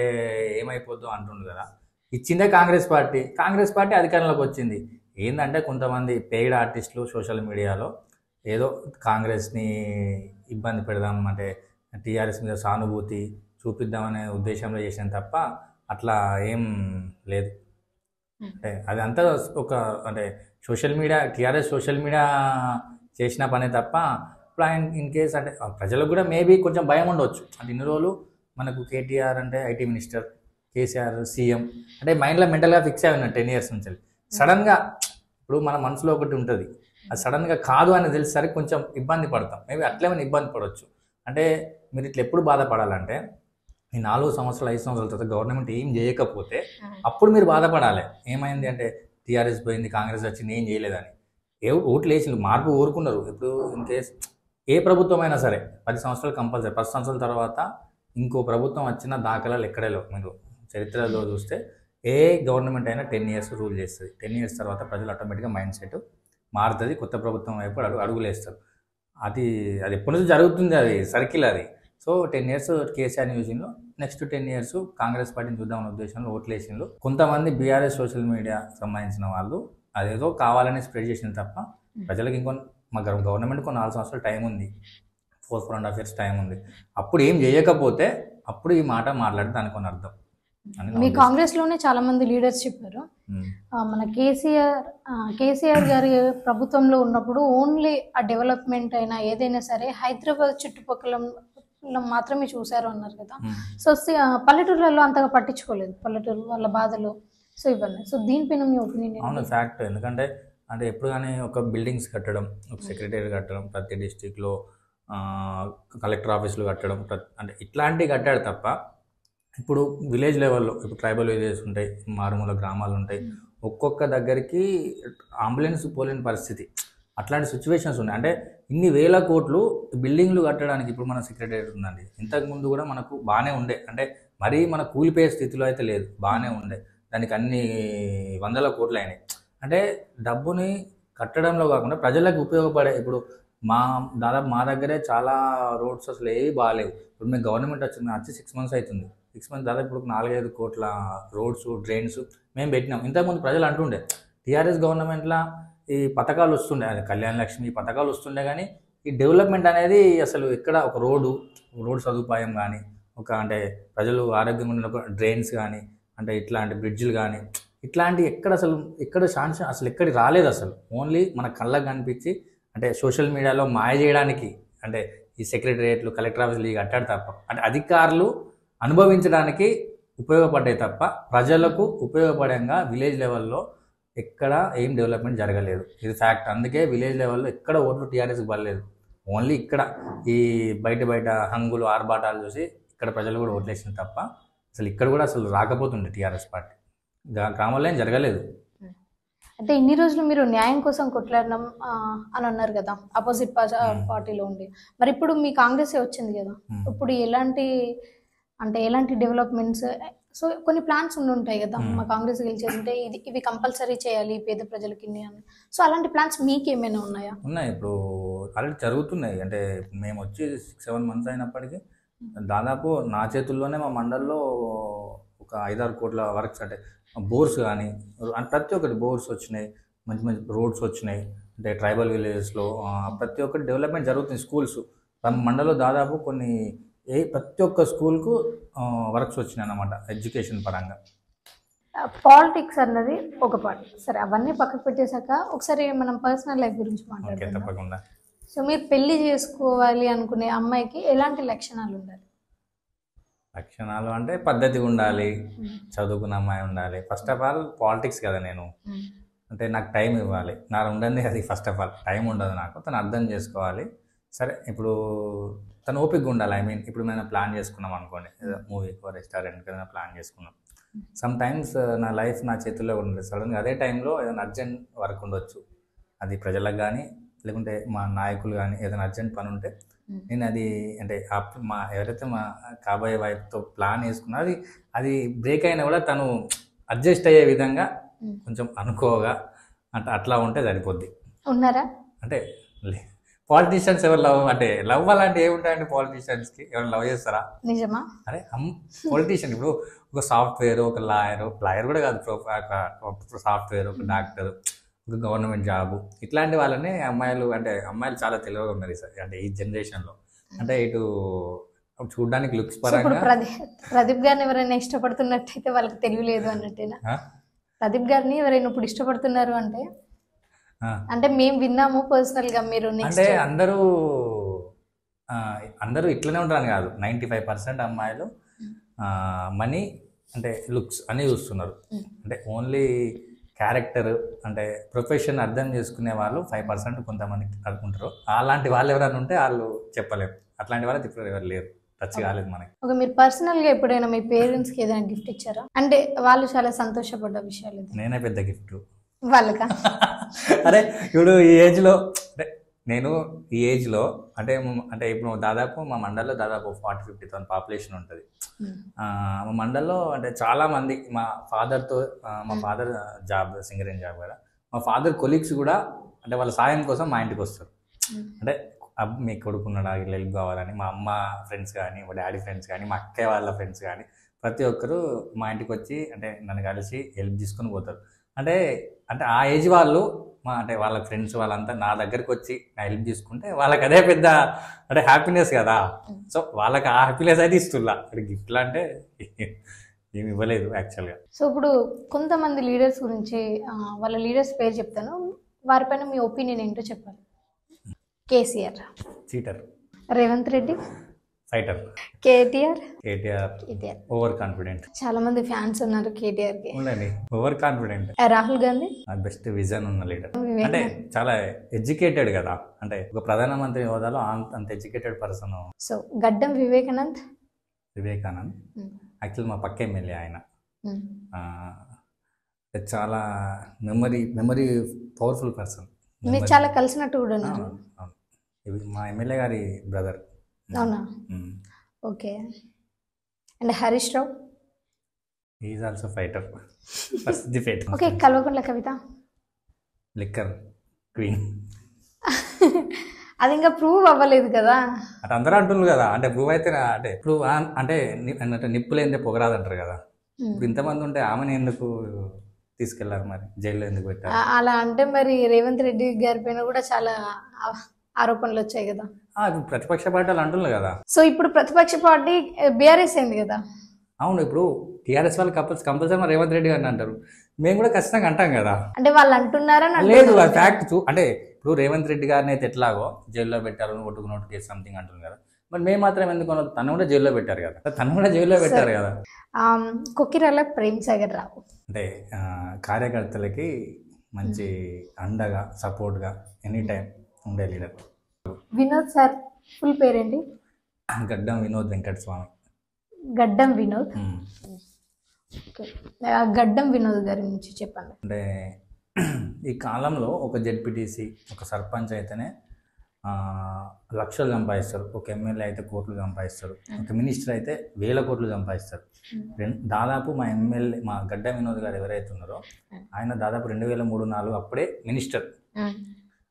ఏమైపోద్దో అంటుండు కదా, ఇచ్చిందే కాంగ్రెస్ పార్టీ అధికారంలోకి వచ్చింది. ఏంటంటే కొంతమంది పెయిడ్ ఆర్టిస్టులు సోషల్ మీడియాలో ఏదో కాంగ్రెస్ని ఇబ్బంది పెడదాం అంటే టీఆర్ఎస్ మీద సానుభూతి చూపిద్దామనే ఉద్దేశంలో చేసిన తప్ప అట్లా ఏం లేదు. అంటే అదంతా ఒక అంటే social media, TRS social media చేసిన పనే తప్ప ఇప్పుడు ఆయన ఇన్ కేస్ అంటే ప్రజలకు కూడా మేబీ కొంచెం భయం ఉండవచ్చు. అంటే ఇన్ని రోజులు మనకు కేటీఆర్ అంటే ఐటీ మినిస్టర్, కేసీఆర్ సీఎం అంటే మైండ్లో మెంటల్గా ఫిక్స్ అయి ఉన్నాడు 10 years నుంచి. సడన్గా ఇప్పుడు మన మనసులో ఒకటి ఉంటుంది, అది సడన్గా కాదు అని తెలిసేసరికి కొంచెం ఇబ్బంది పడతాం. మేబీ అట్లేమైనా ఇబ్బంది పడవచ్చు. అంటే మీరు ఇట్లా ఎప్పుడు బాధపడాలంటే ఈ 4 సంవత్సరాలు 5 సంవత్సరాల తర్వాత గవర్నమెంట్ ఏం చేయకపోతే అప్పుడు మీరు బాధపడాలి. ఏమైంది అంటే టీఆర్ఎస్ పోయింది, కాంగ్రెస్ వచ్చింది, ఏం చేయలేదని. ఓట్లు వేసి మార్పు కోరుకున్నారు. ఇప్పుడు ఇన్ కేస్ ఏ ప్రభుత్వం అయినా సరే 10 సంవత్సరాలు కంపల్సరీ, 10 సంవత్సరాల తర్వాత ఇంకో ప్రభుత్వం వచ్చిన దాఖలాలు ఎక్కడే లేవు. మీరు చరిత్రలో చూస్తే ఏ గవర్నమెంట్ అయినా 10 years రూల్ చేస్తుంది. 10 years తర్వాత ప్రజలు ఆటోమేటిక్గా మైండ్ సెట్ మారుతుంది, కొత్త ప్రభుత్వం వైపు అడుగులేస్తారు. అది అది ఎప్పటి నుంచి జరుగుతుంది, అది సర్కిల్ అది. సో 10 years కేసీఆర్ యూజింగ్లో, నెక్స్ట్ 10 years కాంగ్రెస్ పార్టీని చూద్దామనే ఉద్దేశంలో ఓట్లేసిండ్రు. కొంతమంది బీఆర్ఎస్ సోషల్ మీడియా సంబంధించిన వాళ్ళు అదేదో కావాలని స్ప్రెడ్ చేసింది తప్ప ప్రజలకు మా గవర్నమెంట్ కొన్ని 4 సంవత్సరాలు టైం ఉంది, 4.5 years టైం ఉంది. అప్పుడు ఏం చేయకపోతే అప్పుడు ఈ మాట మాట్లాడితే దానికి కొన్ని అర్థం అని మీ కాంగ్రెస్ లోనే చాలా మంది లీడర్స్ చెప్పారు. మన కేసీఆర్ గారి ప్రభుత్వంలో ఉన్నప్పుడు ఓన్లీ ఆ డెవలప్మెంట్ అయినా ఏదైనా సరే హైదరాబాద్ చుట్టుపక్కల మాత్రమే చూశారు అన్నారు కదా. సో పల్లెటూర్లలో అంతగా పట్టించుకోలేదు, పల్లెటూరు వాళ్ళ బాధలు, సో ఇవన్నీ. సో దీనిపైన మీ ఒపీనియన్? అవును, ఫ్యాక్ట్. ఎందుకంటే అంటే ఎప్పుడు కానీ ఒక బిల్డింగ్స్ కట్టడం, ఒక సెక్రటరీ కట్టడం, ప్రతి డిస్టిక్లో కలెక్టర్ ఆఫీసులు కట్టడం, అంటే ఇట్లాంటివి కట్టాడు తప్ప ఇప్పుడు విలేజ్ లెవెల్లో, ఇప్పుడు ట్రైబల్ విలేజెస్ ఉంటాయి, మారుమూల గ్రామాలు ఉంటాయి, ఒక్కొక్క దగ్గరికి అంబులెన్స్ పోలేని పరిస్థితి, అట్లాంటి సిచ్యువేషన్స్ ఉన్నాయి. అంటే ఇన్ని వేల కోట్లు బిల్డింగ్లు కట్టడానికి ఇప్పుడు మన సెక్రటరీ ఉందండి. ఇంతకుముందు కూడా మనకు బాగానే ఉండే, అంటే మరీ మన కూలిపోయే స్థితిలో అయితే లేదు, బాగానే ఉండే. దానికి అన్ని వందల కోట్లు అయినాయి. అంటే డబ్బుని కట్టడంలో కాకుండా ప్రజలకు ఉపయోగపడే, ఇప్పుడు దాదాపు మా దగ్గరే చాలా రోడ్స్ అసలు ఏవి బాగాలేవు. ఇప్పుడు మేము గవర్నమెంట్ వచ్చి 6 months అవుతుంది. 6 months దాదాపు ఇప్పుడు 4-5 కోట్ల రోడ్స్, డ్రైన్స్ మేము పెట్టినాం. ఇంతకుముందు ప్రజలు అంటుండే టీఆర్ఎస్ గవర్నమెంట్లో ఈ పథకాలు వస్తుండే, అది కళ్యాణ లక్ష్మి పథకాలు వస్తుండే, కానీ ఈ డెవలప్మెంట్ అనేది అసలు ఎక్కడ ఒక రోడ్ సదుపాయం కానీ, అంటే ప్రజలు ఆరోగ్యంగా ఉన్న డ్రైన్స్ కానీ, అంటే ఇట్లాంటి బ్రిడ్జ్లు కానీ, ఇట్లాంటి ఎక్కడ శాంక్షన్ అసలు ఎక్కడికి రాలేదు అసలు. ఓన్లీ మన కళ్ళకు కనిపించి అంటే సోషల్ మీడియాలో మాయ చేయడానికి, అంటే ఈ సెక్రటరియట్లు, కలెక్టర్ ఆఫీసులు ఇవి కట్టాడు తప్ప, అంటే అధికారులు అనుభవించడానికి ఉపయోగపడ్డాయి తప్ప ప్రజలకు ఉపయోగపడంగా విలేజ్ లెవెల్లో ఎక్కడ ఏం డెవలప్మెంట్ జరగలేదు. ఇది ఫ్యాక్ట్. అందుకే విలేజ్ లెవెల్లో ఎక్కడ ఓట్లు టీఆర్ఎస్కి పడలేదు. ఓన్లీ ఇక్కడ ఈ బయట హంగులు, ఆర్భాటాలు చూసి ఇక్కడ ప్రజలు కూడా ఓట్లేసింది తప్ప అసలు ఇక్కడ కూడా అసలు రాకపోతుండే టీఆర్ఎస్ పార్టీ. గ్రామాల్లో ఏం జరగలేదు. అంటే ఇన్ని రోజులు మీరు న్యాయం కోసం కొట్లాడడం అని అన్నారు కదా, అపోజిట్ పార్టీలో ఉండి. మరి ఇప్పుడు మీ కాంగ్రెసే వచ్చింది కదా, ఇప్పుడు ఎలాంటి డెవలప్మెంట్స్, సో కొన్ని ప్లాన్స్ ఉంటాయి కదా, మా కాంగ్రెస్ గెలిచేసింటే ఇవి కంపల్సరీ చేయాలి పేద ప్రజలకి అని. సో అలాంటి ప్లాన్స్ మీకు ఏమైనా ఉన్నాయా? ఉన్నాయి, ఇప్పుడు ఆల్రెడీ జరుగుతున్నాయి. అంటే మేము వచ్చి 6-7 months అయినప్పటికీ దాదాపు నా చేతుల్లోనే మా మండల్లో ఒక 5-6 కోట్ల వర్క్స్, అంటే బోర్స్ కానీ ప్రతి ఒక్కటి బోర్స్ వచ్చినాయి, మంచి మంచి రోడ్స్ వచ్చినాయి. అంటే ట్రైబల్ విలేజెస్లో ప్రతి ఒక్కటి డెవలప్మెంట్ జరుగుతుంది. స్కూల్స్ మండల్లో దాదాపు ప్రతి ఒక్క స్కూల్కు వర్క్స్ వచ్చినాయి అన్నమాట, ఎడ్యుకేషన్ పరంగా. పాలిటిక్స్ అన్నది ఒక పార్ట్, సరే అవన్నీ పక్కకు పెట్టేశాక ఒకసారి మనం పర్సనల్ లైఫ్ గురించి మాట్లాడుకుందాం. తప్పకుండా. సో మీరు పెళ్లి చేసుకోవాలి అనుకునే అమ్మాయికి ఎలాంటి లక్షణాలు ఉండాలి? లక్షణాలు అంటే పద్ధతి ఉండాలి, చదువుకున్న అమ్మాయి ఉండాలి. ఫస్ట్ ఆఫ్ ఆల్ పాలిటిక్స్ కదా, నేను అంటే నాకు టైం ఇవ్వాలి, నా ఉండదు అది. ఫస్ట్ ఆఫ్ ఆల్ టైం ఉండదు నాకు, తను అర్థం చేసుకోవాలి. సరే ఇప్పుడు తను ఓపికగా ఉండాలి. ఇప్పుడు మేము ప్లాన్ చేసుకున్నాం అనుకోండి, మూవీకో రెస్టారెంట్కి ఏదైనా ప్లాన్ చేసుకున్నాం. సమ్ టైమ్స్ నా లైఫ్ నా చేతుల్లో ఉండదు. సడన్గా అదే టైంలో ఏదైనా అర్జెంట్ వర్క్ ఉండొచ్చు, అది ప్రజలకు కానీ లేకుంటే మా నాయకులు కానీ ఏదైనా అర్జెంట్ పని ఉంటే నేను అది అంటే ఎవరైతే మా కాబోయే వైఫ్తో ప్లాన్ వేసుకున్నా అది బ్రేక్ అయినా కూడా తను అడ్జస్ట్ అయ్యే విధంగా కొంచెం అనుకోగా అట్లా ఉంటే సరిపోద్ది. ఉన్నారా? అంటే పాలిటీషియన్స్ ఎవరు అంటే లవ్ అలాంటివి ఏముంటాయండి పాలిటీషియన్స్కి? ఎవరు లవ్ చేస్తారా? నిజమా? అరే పాలిటీషియన్ ఇప్పుడు ఒక సాఫ్ట్వేర్, ఒక లాయర్ కూడా కాదు, సాఫ్ట్వేర్, ఒక డాక్టర్, ఒక గవర్నమెంట్ జాబు, ఇట్లాంటి వాళ్ళని అమ్మాయిలు చాలా తెలివిగా ఉన్నారు సార్. అంటే ఈ జనరేషన్లో అంటే ఇటు చూడడానికి లుక్స్ పరంగా ప్రదీప్ గారిని ఎవరైనా ఇష్టపడుతున్నట్టయితే వాళ్ళకి తెలియలేదు అన్నట్టేనా? ప్రదీప్ గారిని ఎవరైనా ఇప్పుడు ఇష్టపడుతున్నారు అంటే మేము విన్నాము పర్సనల్ గా. మీరు అంటే అందరూ ఇట్లనే ఉంటారని కాదు, 95% అమ్మాయిలు మనీ అంటే లుక్స్ అని చూస్తున్నారు. అంటే ఓన్లీ క్యారెక్టర్ అంటే ప్రొఫెషన్ అర్థం చేసుకునే వాళ్ళు 5% కొంతమంది అనుకుంటారు. అలాంటి వాళ్ళు ఎవరైనా ఉంటే వాళ్ళు చెప్పలేరు. అట్లాంటి వాళ్ళు ఇప్పుడు ఎవరు లేరు, టచ్ కాలేదు మనకి. ఓకే, మీరు పర్సనల్ గా ఎప్పుడైనా మీ పేరెంట్స్ కి ఏదైనా గిఫ్ట్ ఇచ్చారా? అంటే వాళ్ళు చాలా సంతోషపడ్డ విషయాలు? నేనే పెద్ద గిఫ్ట్ వాళ్ళకా? అరే ఇప్పుడు ఈ ఏజ్లో అంటే నేను ఈ ఏజ్లో అంటే ఇప్పుడు దాదాపు మా మండల్లో దాదాపు 40-50,000 పాపులేషన్ ఉంటుంది. మా మండల్లో అంటే చాలామంది మా ఫాదర్ జాబ్ సింగరేణి జాబ్ కదా, మా ఫాదర్ కొలీగ్స్ కూడా అంటే వాళ్ళ సాయం కోసం మా ఇంటికి వస్తారు. అంటే మీ కొడుకున్నాడా ఇట్లా హెల్ప్ కావాలని మా అమ్మ ఫ్రెండ్స్ కానీ మా డాడీ ఫ్రెండ్స్ కానీ మా అక్కయ్య వాళ్ళ ఫ్రెండ్స్ కానీ ప్రతి ఒక్కరు మా ఇంటికి వచ్చి అంటే నన్ను కలిసి హెల్ప్ తీసుకొని పోతారు. అంటే అంటే ఆ ఏజ్ వాళ్ళు అంటే వాళ్ళ ఫ్రెండ్స్ వాళ్ళంతా నా దగ్గరికి వచ్చి నా హెల్ప్ తీసుకుంటే వాళ్ళకి అదే పెద్ద అంటే హ్యాపీనెస్ కదా. సో వాళ్ళకి ఆ హ్యాపీనెస్ అయితే ఇస్తున్నా. అంటే గిఫ్ట్లు అంటే ఏమి ఇవ్వలేదు యాక్చువల్గా. సో ఇప్పుడు కొంతమంది లీడర్స్ గురించి వాళ్ళ లీడర్స్ పేరు చెప్తాను, వారిపైన మీ ఒపీనియన్ ఏంటో చెప్పాలి. KCR cheater, Revanth Reddy fighter, KTR over confident. చాలా మంది ఫ్యాన్స్ ఉన్నారు కేటీఆర్ కి. ఉండండి, over confident. Rahul Gandhi best vision ఉన్న లీడర్. అంటే చాలా ఎడ్యుకేటెడ్ కదా, అంటే ఒక ప్రధానమంత్రి హోదాలో అంత ఎడ్యుకేటెడ్ పర్సన్. సో గడ్డం వివేకానంద్ యాక్చువల్ మా పక్క ఎమ్మెల్యే ఆయన. చాలా మెమరీ పవర్ఫుల్ పర్సన్. మీరు చాలా కలిసినట్టు కూడా ఉన్నారు. మా ఎమ్మెల్యే గారి బ్రదర్. అవునా? Okay. And Harish Rao is also fighter. First the fight. Okay. Kalvakuntla Kavitha liquor queen. అది ఇంకా ప్రూవ్ అవ్వలేదు కదా. అంటే అందరూ అంటున్నారు కదా, అంటే ప్రూవ్ అయితే అంటే ఇప్పుడు అంటే నిప్పులేందే పొగరాదంటారు కదా. ఇప్పుడు ఇంతమంది ఉంటే ఆమెను ఎందుకు తీసుకెళ్లారు మరి, జైల్లో ఎందుకు పెట్టారు? అలా అంటే మరి రేవంత్ రెడ్డి గారి పైన కూడా చాలా ఆరోపణలు వచ్చాయి కదా. ప్రతిపక్ష పార్టీలు అంటున్నారు కదా. సో ఇప్పుడు ప్రతిపక్ష పార్టీ బీఆర్ఎస్ అయింది కదా. అవును, ఇప్పుడు టీఆర్ఎస్ వాళ్ళు కంపల్సరీ రేవంత్ రెడ్డి గారిని అంటారు, మేము కూడా ఖచ్చితంగా అంటాం కదా. అంటే వాళ్ళు అంటున్నారని లేదు, ఫ్యాక్ట్. అంటే ఇప్పుడు రేవంత్ రెడ్డి గారిని అయితే ఎట్లాగో జైల్లో పెట్టారు, నోటు కేసు సంథింగ్ అంటున్నారు కదా. మరి మేము మాత్రం ఎందుకు, తను కూడా జైల్లో పెట్టారు కదా, తను కూడా జైల్లో పెట్టారు కదా. కొక్కిరాల ప్రేమ్ సాగర్ రావు అంటే కార్యకర్తలకి మంచి అండగా సపోర్ట్గా ఎనీ టైం ఉండే లీడర్. వినోద్ సార్ ఫుల్ పేరేంటి? గడ్డం వినోద్ వెంకట స్వామి. గడ్డం వినోద్. గడ్డం వినోద్ గారి నుంచి చెప్పండి. అంటే ఈ కాలంలో ఒక జెడ్పీటీసీ, ఒక సర్పంచ్ అయితేనే లక్షలు సంపాదిస్తారు, ఒక ఎమ్మెల్యే అయితే కోట్లు సంపాదిస్తారు, ఒక మినిస్టర్ అయితే వేల కోట్లు సంపాదిస్తారు. దాదాపు మా గడ్డ వినోద్ గారు ఎవరైతే ఉన్నారో ఆయన దాదాపు 2003-04 అప్పుడే మినిస్టర్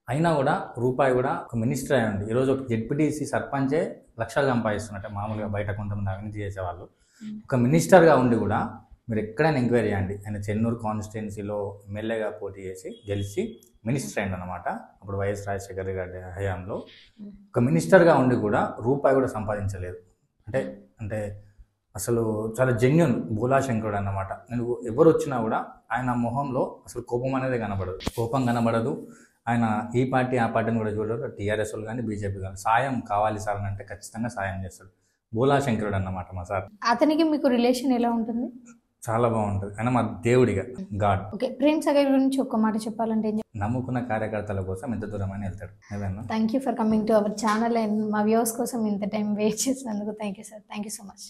అయినా కూడా రూపాయి కూడా ఒక మినిస్టర్ అయ్యండి. ఈరోజు ఒక జెడ్పీటీసీ సర్పంచే లక్షలు సంపాదిస్తున్నట్టు. మామూలుగా బయట కొంతమంది అవినీతి చేసేవాళ్ళు ఒక మినిస్టర్గా ఉండి కూడా మీరు ఎక్కడైనా ఎంక్వైరీ చేయండి. ఆయన చెన్నూరు కాన్స్టిట్యున్సీలో ఎమ్మెల్యేగా పోటీ చేసి గెలిచి మినిస్టర్ అయింది అనమాట. అప్పుడు వైఎస్ రాజశేఖర్ గారి హయాంలో ఒక మినిస్టర్గా ఉండి కూడా రూపాయి కూడా సంపాదించలేదు. అంటే అసలు చాలా జెన్యున్ బోలాశంకరుడు అన్నమాట. నేను ఎవరు వచ్చినా కూడా ఆయన మొహంలో అసలు కోపం అనేది కనబడదు. ఆయన ఈ పార్టీ ఆ పార్టీని కూడా చూడరు. టీఆర్ఎస్ వాళ్ళు కానీ బీజేపీ కానీ సాయం కావాలి సార్ అని అంటే ఖచ్చితంగా సాయం చేస్తాడు. బోలాశంకరుడు అన్నమాట మా సార్. అతనికి మీకు రిలేషన్ ఎలా ఉంటుంది? చాలా బాగుంటుంది. ఆయన మా దేవుడిగా, గాడ్. ఓకే. ప్రేమ్ సాగర్ గురించి ఒక్క మాట చెప్పాలంటే? నమ్ముకున్న కార్యకర్తల కోసం ఎంత దూరమని వెళ్తాడు. Thank you for coming to our channel and మా వ్యూవర్స్ కోసం ఇంత టైం వెయిట్ చేసినందుకు thank you sir. Thank you so much.